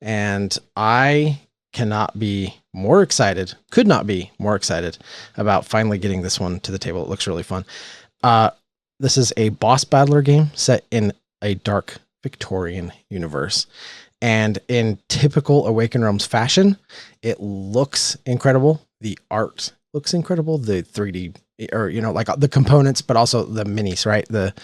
and I could not be more excited about finally getting this one to the table. It looks really fun. This is a boss battler game set in a dark Victorian universe. And in typical Awakened Realms fashion, it looks incredible. The art looks incredible. The 3D, or, like the components, but also the minis, right? The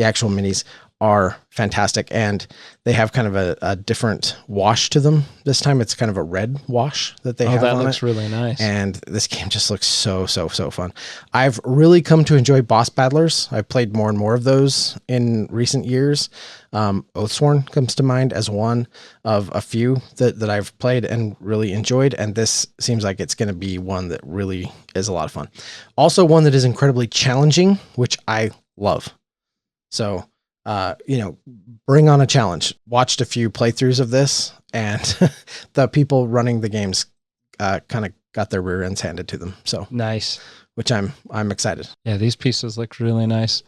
actual minis are fantastic, and they have kind of a different wash to them. This time it's kind of a red wash that they have that on looks it. really nice. And this game just looks so fun. I've really come to enjoy boss battlers. I've played more and more of those in recent years. Oathsworn comes to mind as one of a few that I've played and really enjoyed, and this seems like it's going to be one that really is a lot of fun. Also one that is incredibly challenging, which I love. So bring on a challenge. Watched a few playthroughs of this, and the people running the games kind of got their rear ends handed to them. So nice, which I'm excited. Yeah, these pieces look really nice.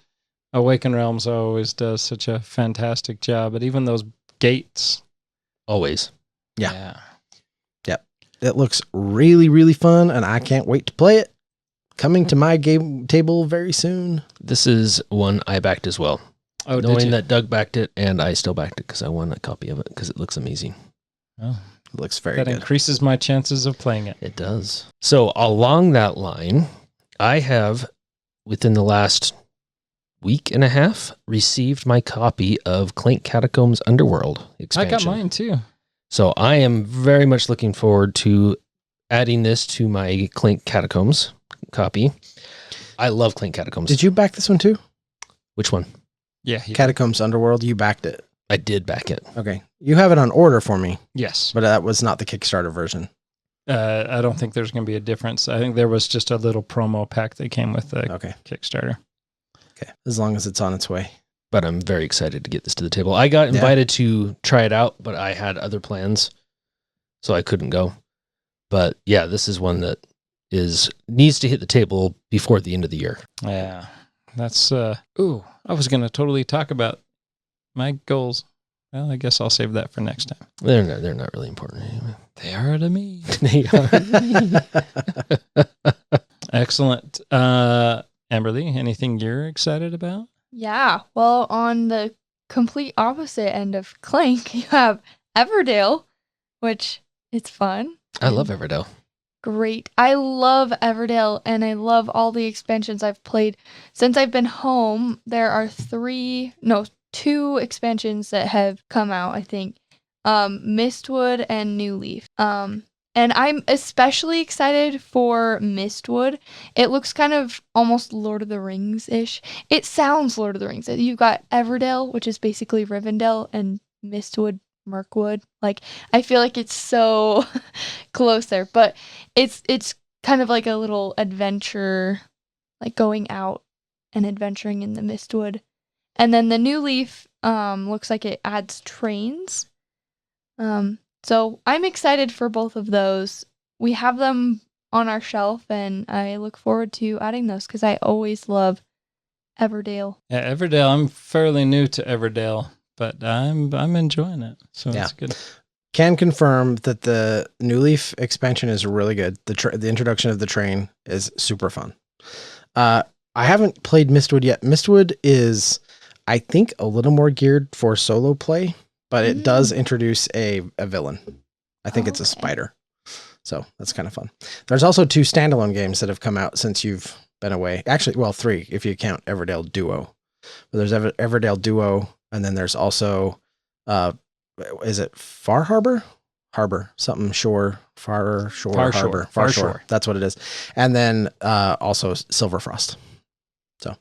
Awakened Realms always does such a fantastic job, but even those gates, always. Yeah. Yep. It looks really, really fun, and I can't wait to play it. Coming to my game table very soon. This is one I backed as well. Oh, knowing that Doug backed it, and I still backed it because I won a copy of it because it looks amazing. Oh, it looks very good. That increases my chances of playing it. It does. So along that line, I have, within the last week and a half, received my copy of Clank Catacombs Underworld expansion. I got mine too. So I am very much looking forward to adding this to my Clank Catacombs copy. I love Clank Catacombs. Did you back this one too? Which one? Yeah. Catacombs Underworld, you backed it. I did back it. Okay. You have it on order for me. Yes. But that was not the Kickstarter version. I don't think there's going to be a difference. I think there was just a little promo pack that came with the Kickstarter. Okay. As long as it's on its way. But I'm very excited to get this to the table. I got invited to try it out, but I had other plans, so I couldn't go. But yeah, this is one that needs to hit the table before the end of the year. Yeah. That's I was going to totally talk about my goals. Well, I guess I'll save that for next time. They're not really important anyway. They are to me. They are to me. Excellent. Amberlee, anything you're excited about? Yeah. Well, on the complete opposite end of Clank, you have Everdell, which it's fun. I love Everdell. Great. I love Everdell, and I love all the expansions I've played. Since I've been home, there are 2 expansions that have come out, I think. Mistwood and Newleaf. And I'm especially excited for Mistwood. It looks kind of almost Lord of the Rings-ish. It sounds Lord of the Rings. You've got Everdell, which is basically Rivendell, and Mistwood, Mirkwood. Like, I feel like it's so close there. But it's kind of like a little adventure, like going out and adventuring in the Mistwood. And then the Newleaf looks like it adds trains. So I'm excited for both of those. We have them on our shelf, and I look forward to adding those because I always love Everdell. Yeah, Everdell. I'm fairly new to Everdell, but I'm enjoying it. So Yeah. it's good. Can confirm that the Newleaf expansion is really good. The introduction of the train is super fun. I haven't played Mistwood yet. Mistwood is, I think, a little more geared for solo play, but it does introduce a villain. I think it's a spider. So that's kind of fun. There's also 2 standalone games that have come out since you've been away. Actually, well, 3 if you count Everdell Duo. But there's Everdell Duo, and then there's also, is it Far Harbor? Harbor, something shore, Farshore, Harbor. Farshore. That's what it is. And then also Silverfrost. So,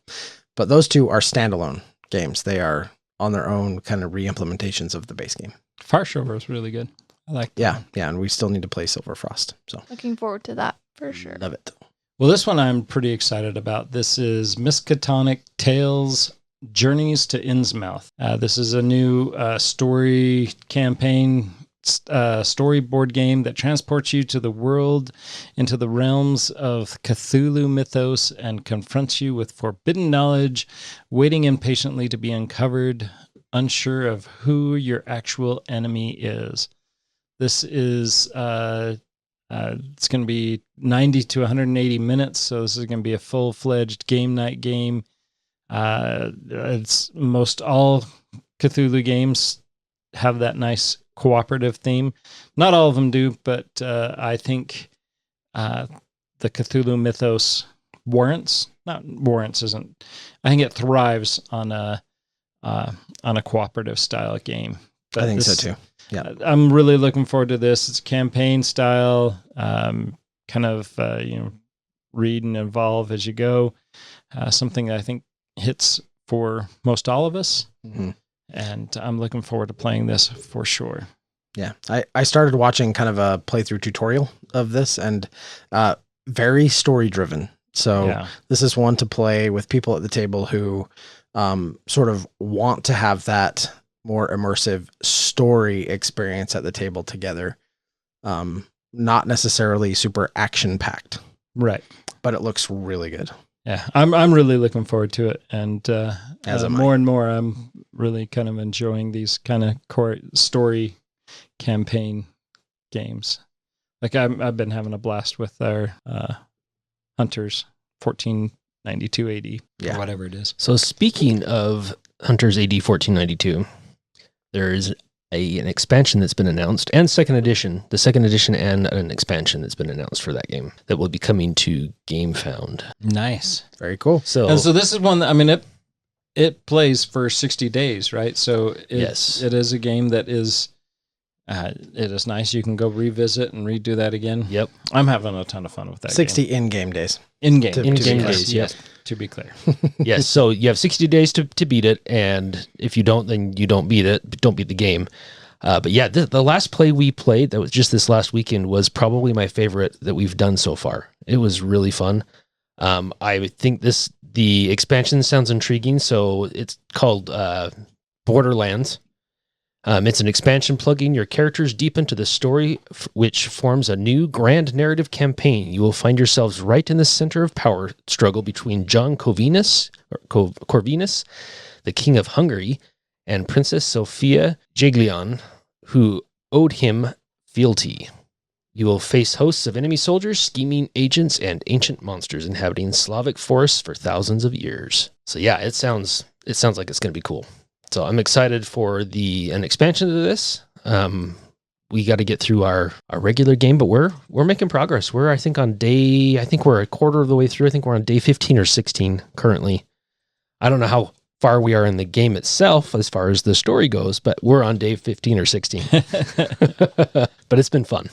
but those 2 are standalone games. They are on their own kind of re-implementations of the base game. Farshore was really good. I like that. Yeah, and we still need to play Silverfrost. So Looking forward to that for sure. love it. Well, this one I'm pretty excited about. This is Miskatonic Tales Journeys to Innsmouth. This is a new story campaign storyboard game that transports you to the world, into the realms of Cathulu mythos, and confronts you with forbidden knowledge, waiting impatiently to be uncovered, unsure of who your actual enemy is. This is it's going to be 90 to 180 minutes, so this is going to be a full-fledged game night game. It's most all Cthulhu games have that nice cooperative theme. Not all of them do, but I think the Cthulhu mythos isn't. I think it thrives on a cooperative style game. But I think so too. Yeah, I'm really looking forward to this. It's campaign style, kind of read and evolve as you go. Something that I think hits for most all of us. Mm-hmm. And I'm looking forward to playing this for sure. Yeah, I started watching kind of a playthrough tutorial of this, and very story driven. So This is one to play with people at the table who sort of want to have that more immersive story experience at the table together. Not necessarily super action packed, right? But it looks really good. Yeah, I'm really looking forward to it, and more and more, I'm really kind of enjoying these kind of core story campaign games. Like I've been having a blast with our Hunters 1492 AD, or whatever it is. So speaking of Hunters AD 1492, there's an expansion that's been announced, and the second edition and an expansion that's been announced for that game that will be coming to GameFound. Nice. Very cool. So this is one that, I mean, it plays for 60 days, right? So it is a game that is, it is nice. You can go revisit and redo that again. Yep. I'm having a ton of fun with that 60 game. in-game days. In-game days, yes. To be clear. Yes, so you have 60 days to beat it, and if you don't, then you don't beat it. Don't beat the game. But yeah, the last play we played, that was just this last weekend, was probably my favorite that we've done so far. It was really fun. I think the expansion sounds intriguing, so it's called Boardlands. It's an expansion plugging your characters deep into the story, which forms a new grand narrative campaign. You will find yourselves right in the center of power struggle between John Corvinus, the King of Hungary, and Princess Sophia Jiglion, who owed him fealty. You will face hosts of enemy soldiers, scheming agents, and ancient monsters inhabiting Slavic forests for thousands of years. So yeah, it sounds like it's going to be cool. So I'm excited for an expansion to this. We got to get through our regular game, but we're making progress. We're I think we're a quarter of the way through. I think we're on day 15 or 16 currently. I don't know how far we are in the game itself as far as the story goes, but we're on day 15 or 16. But it's been fun.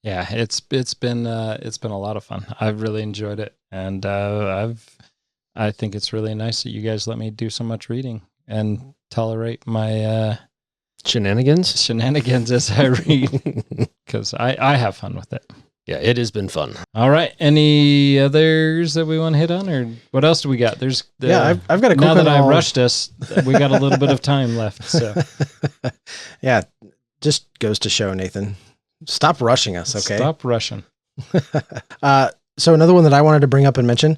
Yeah, it's been a lot of fun. I've really enjoyed it, and I think it's really nice that you guys let me do so much reading and tolerate my shenanigans as I read, because I have fun with it. Yeah, it has been fun. All right, any others that we want to hit on, or what else do we got? I've got a quick now that one. I rushed us, we got a little bit of time left. So yeah, just goes to show, Nathan. Stop rushing us, okay? Stop rushing. So another one that I wanted to bring up and mention,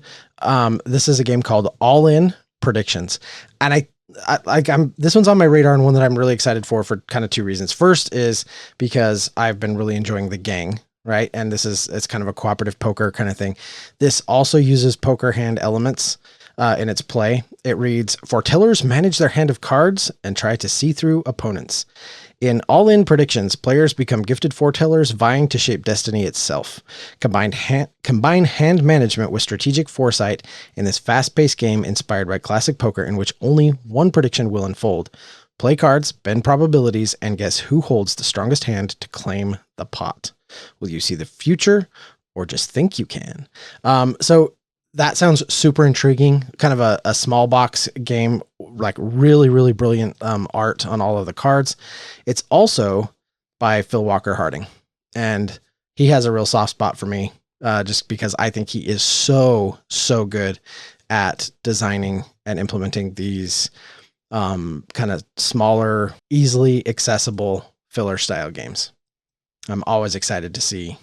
this is a game called All In Predictions. And this one's on my radar, and one that I'm really excited for kind of two reasons. First is because I've been really enjoying the gang, right? And it's kind of a cooperative poker kind of thing. This also uses poker hand elements in its play. It reads, foretellers manage their hand of cards and try to see through opponents. In All-In Predictions, players become gifted foretellers vying to shape destiny itself. Combine hand management with strategic foresight in this fast-paced game inspired by classic poker in which only one prediction will unfold. Play cards, bend probabilities, and guess who holds the strongest hand to claim the pot. Will you see the future or just think you can? So that sounds super intriguing. Kind of a small box game, like really, really brilliant art on all of the cards. It's also by Phil Walker Harding, and he has a real soft spot for me, just because I think he is so good at designing and implementing these kind of smaller, easily accessible filler style games. I'm always excited to see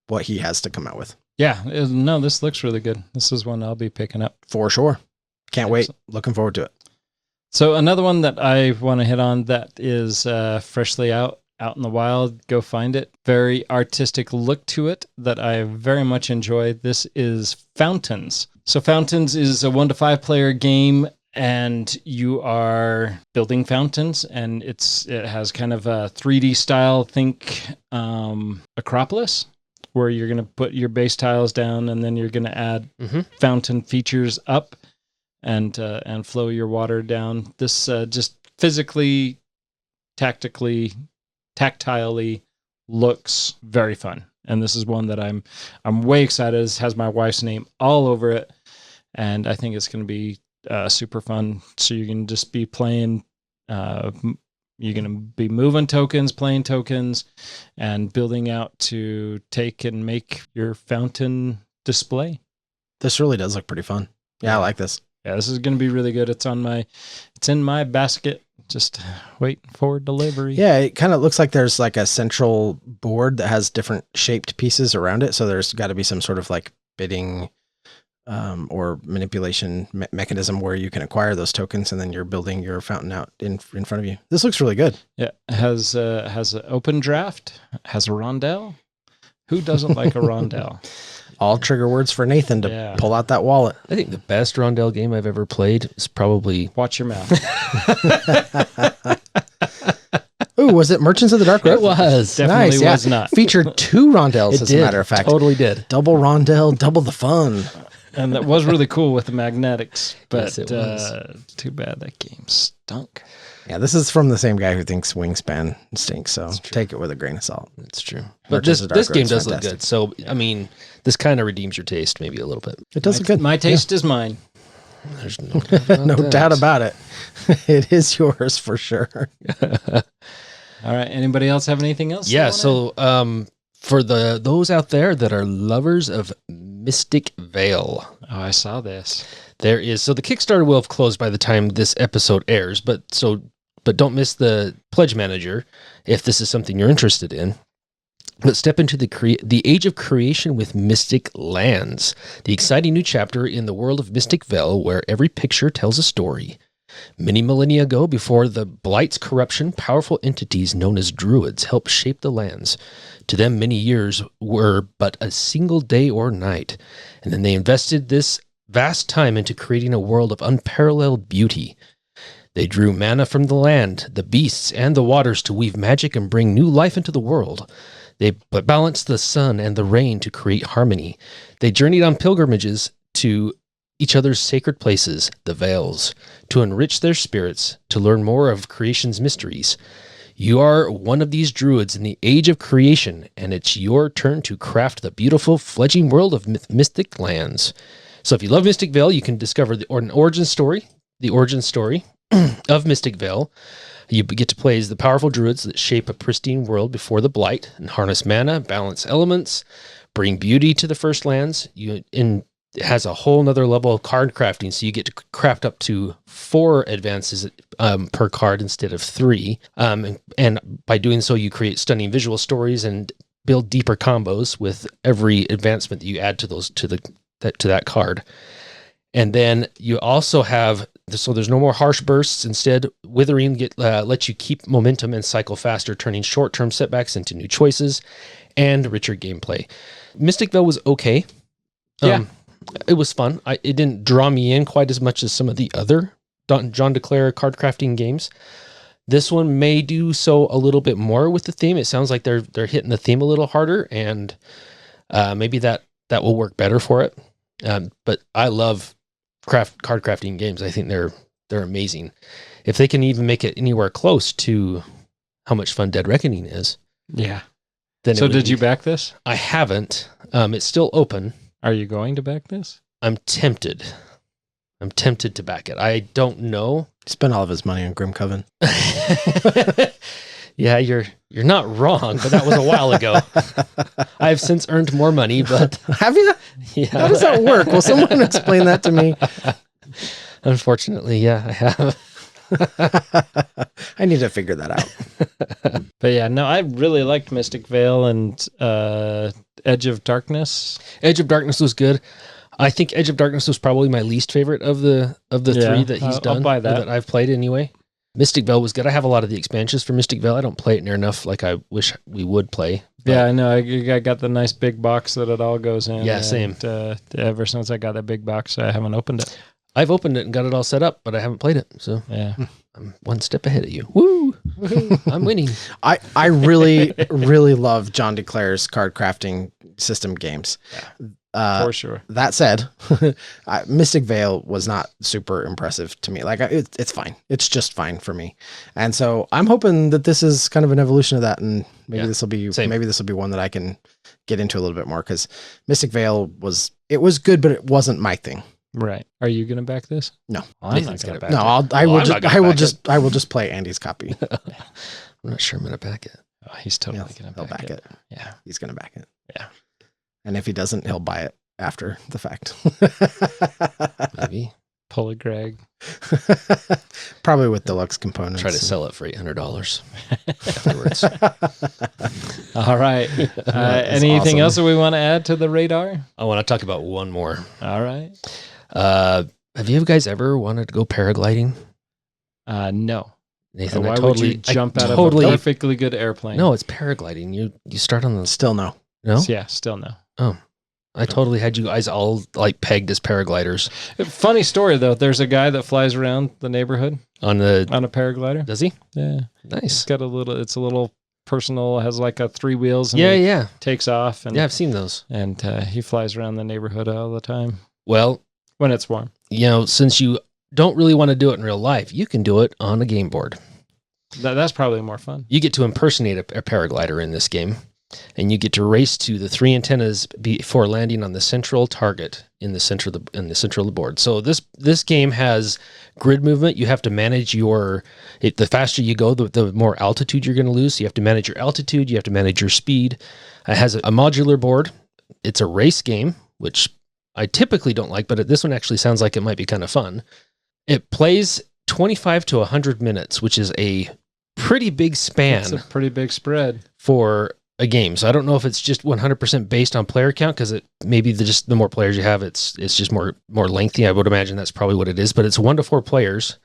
what he has to come out with. Yeah, no, this looks really good. This is one I'll be picking up. For sure. Can't wait. Looking forward to it. So another one that I want to hit on that is freshly out in the wild. Go find it. Very artistic look to it that I very much enjoy. This is Fountains. So Fountains is a 1 to 5 player game, and you are building fountains, and it has kind of a 3D style, think Acropolis, where you're going to put your base tiles down, and then you're going to add fountain features up and flow your water down. This just physically, tactilely looks very fun. And this is one that I'm way excited. This has my wife's name all over it, and I think it's going to be super fun. So you can just be playing. You're going to be moving tokens, playing tokens, and building out to take and make your fountain display. This really does look pretty fun. Yeah, I like this. Yeah, this is going to be really good. It's in my basket. Just waiting for delivery. Yeah, it kind of looks like there's like a central board that has different shaped pieces around it. So there's got to be some sort of like bidding or manipulation mechanism where you can acquire those tokens, and then you're building your fountain out in front of you. This looks really good. Yeah, it has an open draft, has a rondelle. Who doesn't like a rondelle? All trigger words for Nathan to pull out that wallet. I think the best rondelle game I've ever played is probably... Watch your mouth. Ooh, was it Merchants of the Dark Road? It was. Definitely was not. Featured 2 rondelles, as a matter of fact. Totally did. Double rondelle, double the fun. And that was really cool with the magnetics, but Yes, it was. Too bad that game stunk. Yeah, this is from the same guy who thinks Wingspan stinks, so take it with a grain of salt. That's true. But Merchants of the Dark this game Road's does fantastic. look good. So, I mean, this kind of redeems your taste maybe a little bit. It does look good. My taste is mine. There's no doubt about No that. doubt about it. It is yours for sure. All right. Anybody else have anything else? Yeah, so for those out there that are lovers of Mystic Vale, Oh, I saw this. there is the Kickstarter will have closed by the time this episode airs, but don't miss the pledge manager if this is something you're interested in. Let's step into the age of creation with Mystic Lands, the exciting new chapter in the world of Mystic Vale, where every picture tells a story. Many millennia ago, before the Blight's corruption, powerful entities known as druids helped shape the lands. To them, many years were but a single day or night, and then they invested this vast time into creating a world of unparalleled beauty. They drew mana from the land, the beasts, and the waters to weave magic and bring new life into the world. They balanced the sun and the rain to create harmony. They journeyed on pilgrimages to each other's sacred places, the Vales, to enrich their spirits, to learn more of creation's mysteries. You are one of these druids in the age of creation, and it's your turn to craft the beautiful fledgling world of mystic lands. So if you love Mystic Vale, you can discover the origin story of Mystic Vale. You get to play as the powerful druids that shape a pristine world before the Blight and harness mana, balance elements, bring beauty to the first lands. It has a whole nother level of card crafting, so you get to craft up to 4 advances per card instead of 3. And by doing so, you create stunning visual stories and build deeper combos with every advancement that you add to those to that card. And then you also have, so there's no more harsh bursts. Instead, Withering lets you keep momentum and cycle faster, turning short-term setbacks into new choices and richer gameplay. Mystic Vale was okay. Yeah. It was fun. It didn't draw me in quite as much as some of the other John DeClaire card crafting games. This one may do so a little bit more with the theme. It sounds like they're hitting the theme a little harder, and maybe that will work better for it. But I love card crafting games. I think they're amazing. If they can even make it anywhere close to how much fun Dead Reckoning is. Yeah. Then So did you back this? I haven't. It's still open. Are you going to back this? I'm tempted to back it. I don't know. He spent all of his money on Grimcoven. Yeah, you're not wrong, but that was a while ago. I've since earned more money, but Have you? yeah. How does that work? Will someone explain that to me? Unfortunately, yeah, I have. I need to figure that out. But yeah, no, I really liked Mystic Vale and Edge of Darkness. Edge of Darkness was good. I think Edge of Darkness was probably my least favorite of the 3 that he's done. I'll buy that. Or that I've played anyway. Mystic Vale was good. I have a lot of the expansions for Mystic Vale. I don't play it near enough like I wish we would play. Yeah, I know. I got the nice big box that it all goes in. Yeah, same. Ever since I got that big box, I haven't opened it. I've opened it and got it all set up, but I haven't played it. So Yeah. I'm one step ahead of you. Woo! I'm winning. I really, really love John DeClaire's card crafting system games. For sure. That said, Mystic Vale was not super impressive to me. Like it's fine. It's just fine for me. And so I'm hoping that this is kind of an evolution of that, and maybe Yeah, this will be same. maybe this will be one that I can get into a little bit more, because Mystic Vale was good, but it wasn't my thing. Right. Are you going to back this? No. Well, I'm Nathan's not going to gonna back No, it. I will just play Andy's copy. I'm not sure I'm going to back it. Oh, he's totally going He'll to back it. Yeah. He's gonna back it. Yeah. And if he doesn't, he'll buy it after the fact. Maybe. Pull a Greg. Probably with deluxe components. Try to sell it for $800 afterwards. All right. That's Anything awesome. else that we want to add to the radar? I want to talk about one more. All right. Have you guys ever wanted to go paragliding? No. Nathan, Why I totally would you jump out totally, of a perfectly good airplane? No, it's paragliding. You start on the Still no. no. Yeah, still no. Oh, I totally had you guys all like pegged as paragliders Funny story though. There's a guy that flies around the neighborhood on the. on a paraglider. Does he? Yeah, it's Nice. got it's a little personal. Has like a 3 wheels. And Yeah, he yeah, takes off and yeah. I've seen those. and he flies around the neighborhood all the time Well, when it's warm. since you don't really want to do it in real life, you can do it on a game board. That's probably more fun. You get to impersonate a paraglider in this game, and you get to race to the 3 antennas before landing on the central target in the center of the board. So this game has grid movement. You have to manage the faster you go, the more altitude you're going to lose. So you have to manage your altitude. You have to manage your speed. It has a modular board. It's a race game, which I typically don't like, but this one actually sounds like it might be kind of fun. It plays 25 to 100 minutes, which is a pretty big span It's a pretty big spread. for a game. So I don't know if it's just 100% based on player count, because maybe the more players you have, it's just more lengthy. I would imagine that's probably what it is, but it's 1 to 4 players.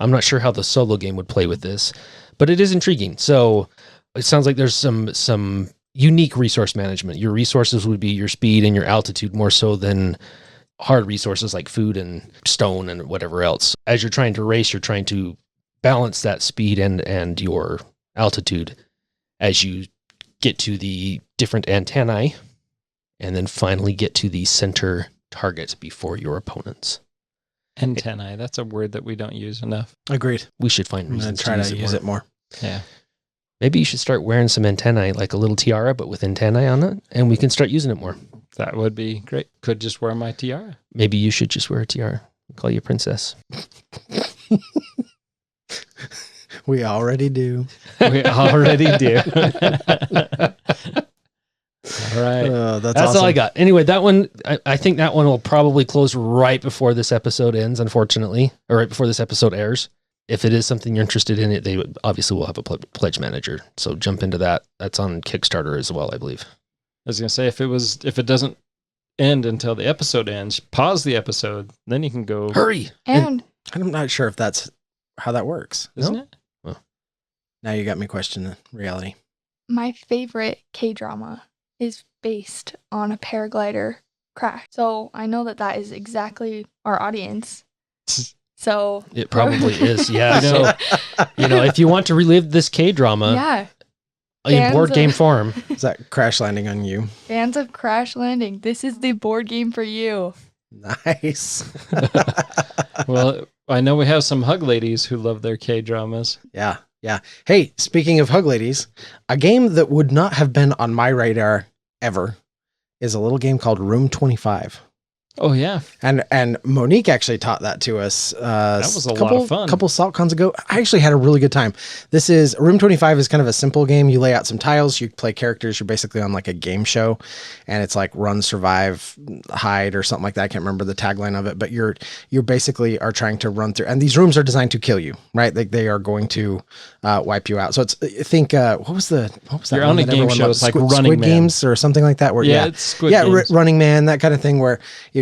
I'm not sure how the solo game would play with this, but it is intriguing. So it sounds like there's some unique resource management. Your resources would be your speed and your altitude more so than hard resources like food and stone and whatever else. As you're trying to race, you're trying to balance that speed and your altitude as you get to the different antennae and then finally get to the center target before your opponents. Antennae, that's a word that we don't use enough. Agreed. We should find I'm going reasons to try to use more. it more. Yeah. Maybe you should start wearing some antennae, like a little tiara, but with antennae on it, and we can start using it more. That would be great. Could just wear my tiara. Maybe you should just wear a tiara. I'll call you princess. We already do. We already do. All right. That's awesome. all I got. Anyway, that one, I think that one will probably close right before this episode ends, unfortunately, or right before this episode airs. If it is something you're interested in, they would obviously will have a pledge manager. So jump into that. That's on Kickstarter as well, I believe. I was gonna say if it doesn't end until the episode ends, pause the episode, then you can go. Hurry! And I'm not sure if that's how that works. Isn't No? it? Now you got me questioning reality. my favorite K-drama is based on a paraglider crash. So I know that is exactly our audience. So It probably is. Yeah. You So, if you want to relive this K-drama yeah, in Fans board of- game form, Is that crash landing on you? fans of Crash Landing, this is the board game for you. Nice. Well, I know we have some hug ladies who love their K-dramas. Yeah. Yeah. Hey, speaking of hug ladies, a game that would not have been on my radar ever is a little game called Room 25. Oh yeah, And Monique actually taught that to us. That was a lot of fun. Couple SaltCons ago. I actually had a really good time. This is Room 25 is kind of a simple game. You lay out some tiles, you play characters. You're basically on like a game show, and it's like run, survive, hide, or something like that. I can't remember the tagline of it, but you're basically are trying to run through. And these rooms are designed to kill you, right? They are going to wipe you out. So it's what was that? You're one on a that game everyone show. loved? It's like Squid Running Man. Games or something like that. Where It's Squid yeah, Games. Running Man, that kind of thing, where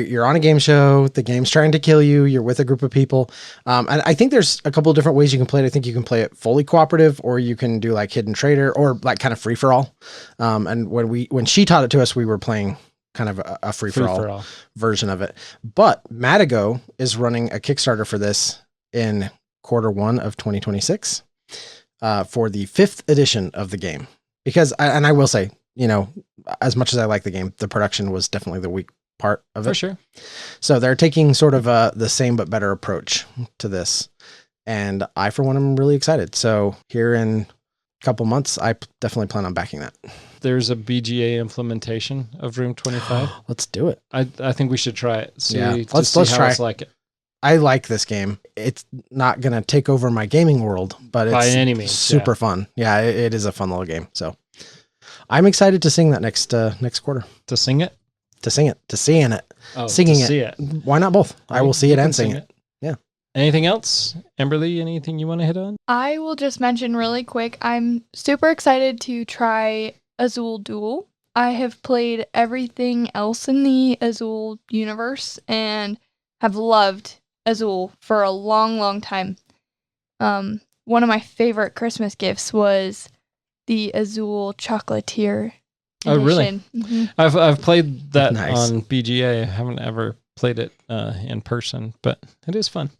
you're on a game show, the game's trying to kill you, you're with a group of people. And I think there's a couple of different ways you can play it. I think you can play it fully cooperative, or you can do like Hidden Traitor, or like kind of free for all. And when she taught it to us, we were playing kind of a free for all version of it. But Madigo is running a Kickstarter for this in Q1 of 2026 for the 5th edition of the game. Because, I will say, as much as I like the game, the production was definitely the weak part of it. For sure. So they're taking sort of the same but better approach to this. And I, for one, am really excited. So here in a couple months, I definitely plan on backing that. There's a BGA implementation of Room 25. Let's do it. I think we should try it. Let's how try. it's like it. I like this game. It's not going to take over my gaming world, but it's By any means, super fun. Yeah, it is a fun little game. So I'm excited to sing that next quarter. To sing it? To sing it. To see in it. Oh, Singing to it. see it. Why not both? I will see You it can and sing it. Yeah. Anything else? Amberlee, anything you want to hit on? I will just mention really quick, I'm super excited to try Azul Duel. I have played everything else in the Azul universe and have loved Azul for a long, long time. One of my favorite Christmas gifts was the Azul Chocolatier edition. Oh, really? Mhm. I've played that Nice. on BGA. I haven't ever played it in person, but it is fun.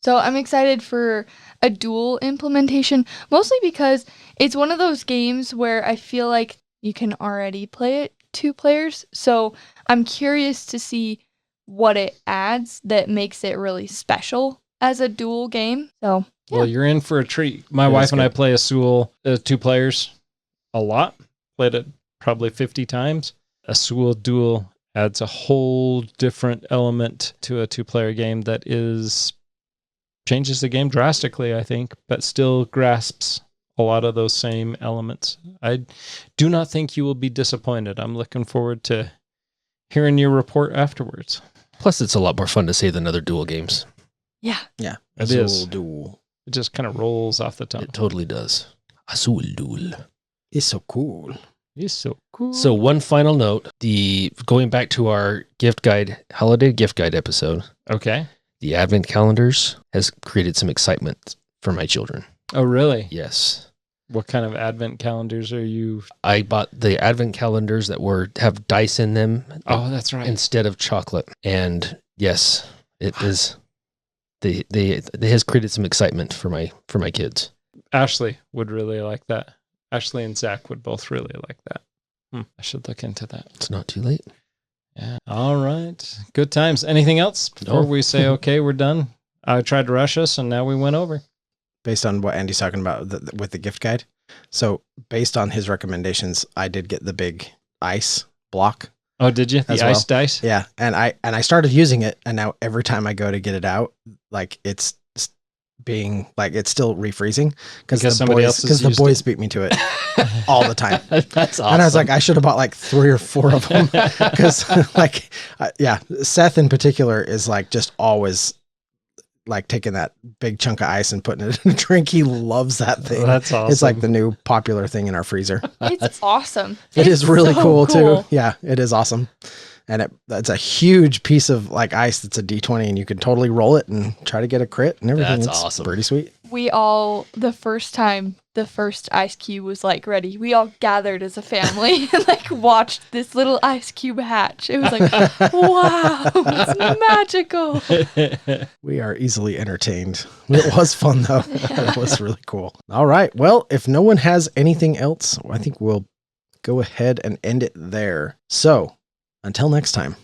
So I'm excited for a duel implementation, mostly because it's one of those games where I feel like you can already play it 2 players. So I'm curious to see what it adds that makes it really special as a duel game. So yeah. Well, you're in for a treat. My That wife is and I good. play Azul 2 players a lot. Played it probably 50 times. Azul Duel adds a whole different element to a 2-player game that changes the game drastically, I think, but still grasps a lot of those same elements. I do not think you will be disappointed. I'm looking forward to hearing your report afterwards. plus it's a lot more fun to say than other duel games. yeah. Yeah. It Azul is. Duel. It just kind of rolls off the tongue. It totally does. Azul duel. It's so cool. It's so cool. So one final note, going back to our gift guide, holiday gift guide episode, Okay. the advent calendars has created some excitement for my children. Oh, really? Yes. What kind of advent calendars are you? I bought the advent calendars that have dice in them. Oh, that's right. Instead of chocolate. And yes, it is. It has created some excitement for my kids. Ashley would really like that. Ashley and Zach would both really like that. I should look into that. It's not too late. Yeah. All right. Good times. Anything else before we say, okay, we're done? I tried to rush us and now we went over. Based on what Andy's talking about with the gift guide. So based on his recommendations, I did get the big ice block. Oh, did you? The ice dice? Yeah. And I started using it, and now every time I go to get it out, like it's being like it's still refreezing because the boys beat me to it all the time. That's awesome. And I was like, I should have bought like 3 or 4 of them because Seth in particular is like just always like taking that big chunk of ice and putting it in a drink. He loves that thing. That's awesome. It's like the new popular thing in our freezer. It's awesome. It is really so cool too. Yeah, it is awesome. And it's a huge piece of like ice that's a D20, and you can totally roll it and try to get a crit and everything. That's it's awesome. Pretty sweet. We all, the first time the first ice cube was like ready, we all gathered as a family and like watched this little ice cube hatch. It was like, wow, it's magical. We are easily entertained. It was fun though. It was really cool. All right. Well, if no one has anything else, I think we'll go ahead and end it there. So until next time.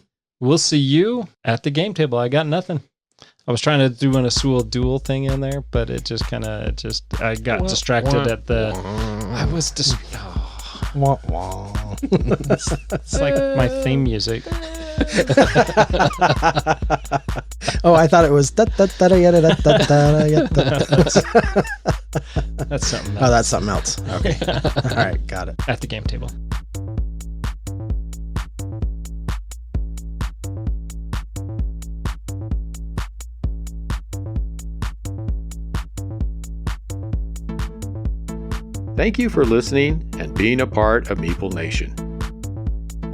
We'll see you at the game table. I got nothing. I was trying to do an Asul duel thing in there, but it just kind of I got distracted at the. I was just. Wah, wah. It's like my theme music. Oh, I thought it was. That's something else. Oh, that's something else. Okay. All right, got it. At the game table. Thank you for listening and being a part of Meeple Nation.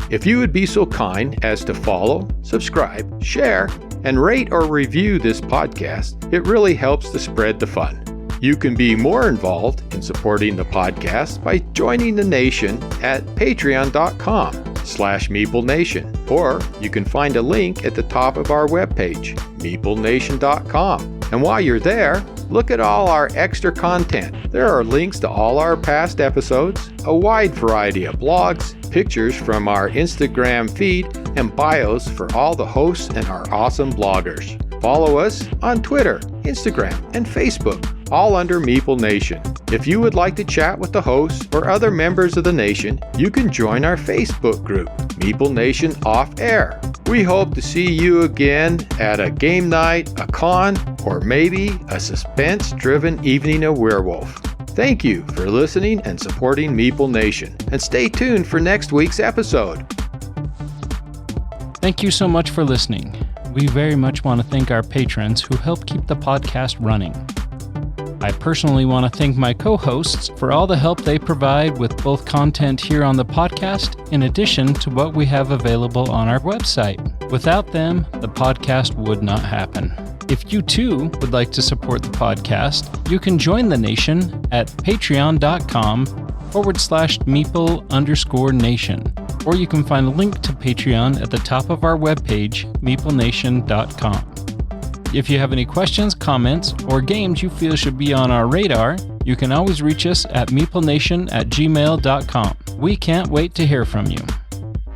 If you would be so kind as to follow, subscribe, share, and rate or review this podcast, it really helps to spread the fun. You can be more involved in supporting the podcast by joining the nation at patreon.com/Meeple Nation, or you can find a link at the top of our webpage, meeplenation.com. And while you're there, look at all our extra content. There are links to all our past episodes, a wide variety of blogs, pictures from our Instagram feed, and bios for all the hosts and our awesome bloggers. Follow us on Twitter, Instagram, and Facebook, all under Meeple Nation. If you would like to chat with the hosts or other members of the nation, you can join our Facebook group, Meeple Nation Off Air. We hope to see you again at a game night, a con, or maybe a suspense-driven evening of werewolf. Thank you for listening and supporting Meeple Nation, and stay tuned for next week's episode. Thank you so much for listening. We very much want to thank our patrons who help keep the podcast running. I personally want to thank my co-hosts for all the help they provide with both content here on the podcast, in addition to what we have available on our website. Without them, the podcast would not happen. If you too would like to support the podcast, you can join the nation at patreon.com/Meeple_Nation, or you can find a link to Patreon at the top of our webpage, meeplenation.com. If you have any questions, comments, or games you feel should be on our radar, you can always reach us at meeplenation@gmail.com. We can't wait to hear from you.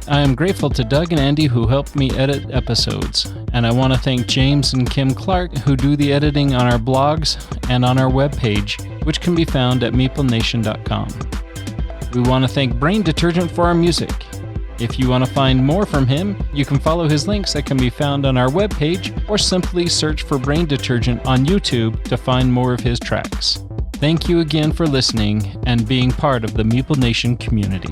I am grateful to Doug and Andy who helped me edit episodes, and I want to thank James and Kim Clark who do the editing on our blogs and on our webpage, which can be found at meeplenation.com. We want to thank Brain Detergent for our music. If you want to find more from him, you can follow his links that can be found on our webpage, or simply search for Brain Detergent on YouTube to find more of his tracks. Thank you again for listening and being part of the Meeple Nation community.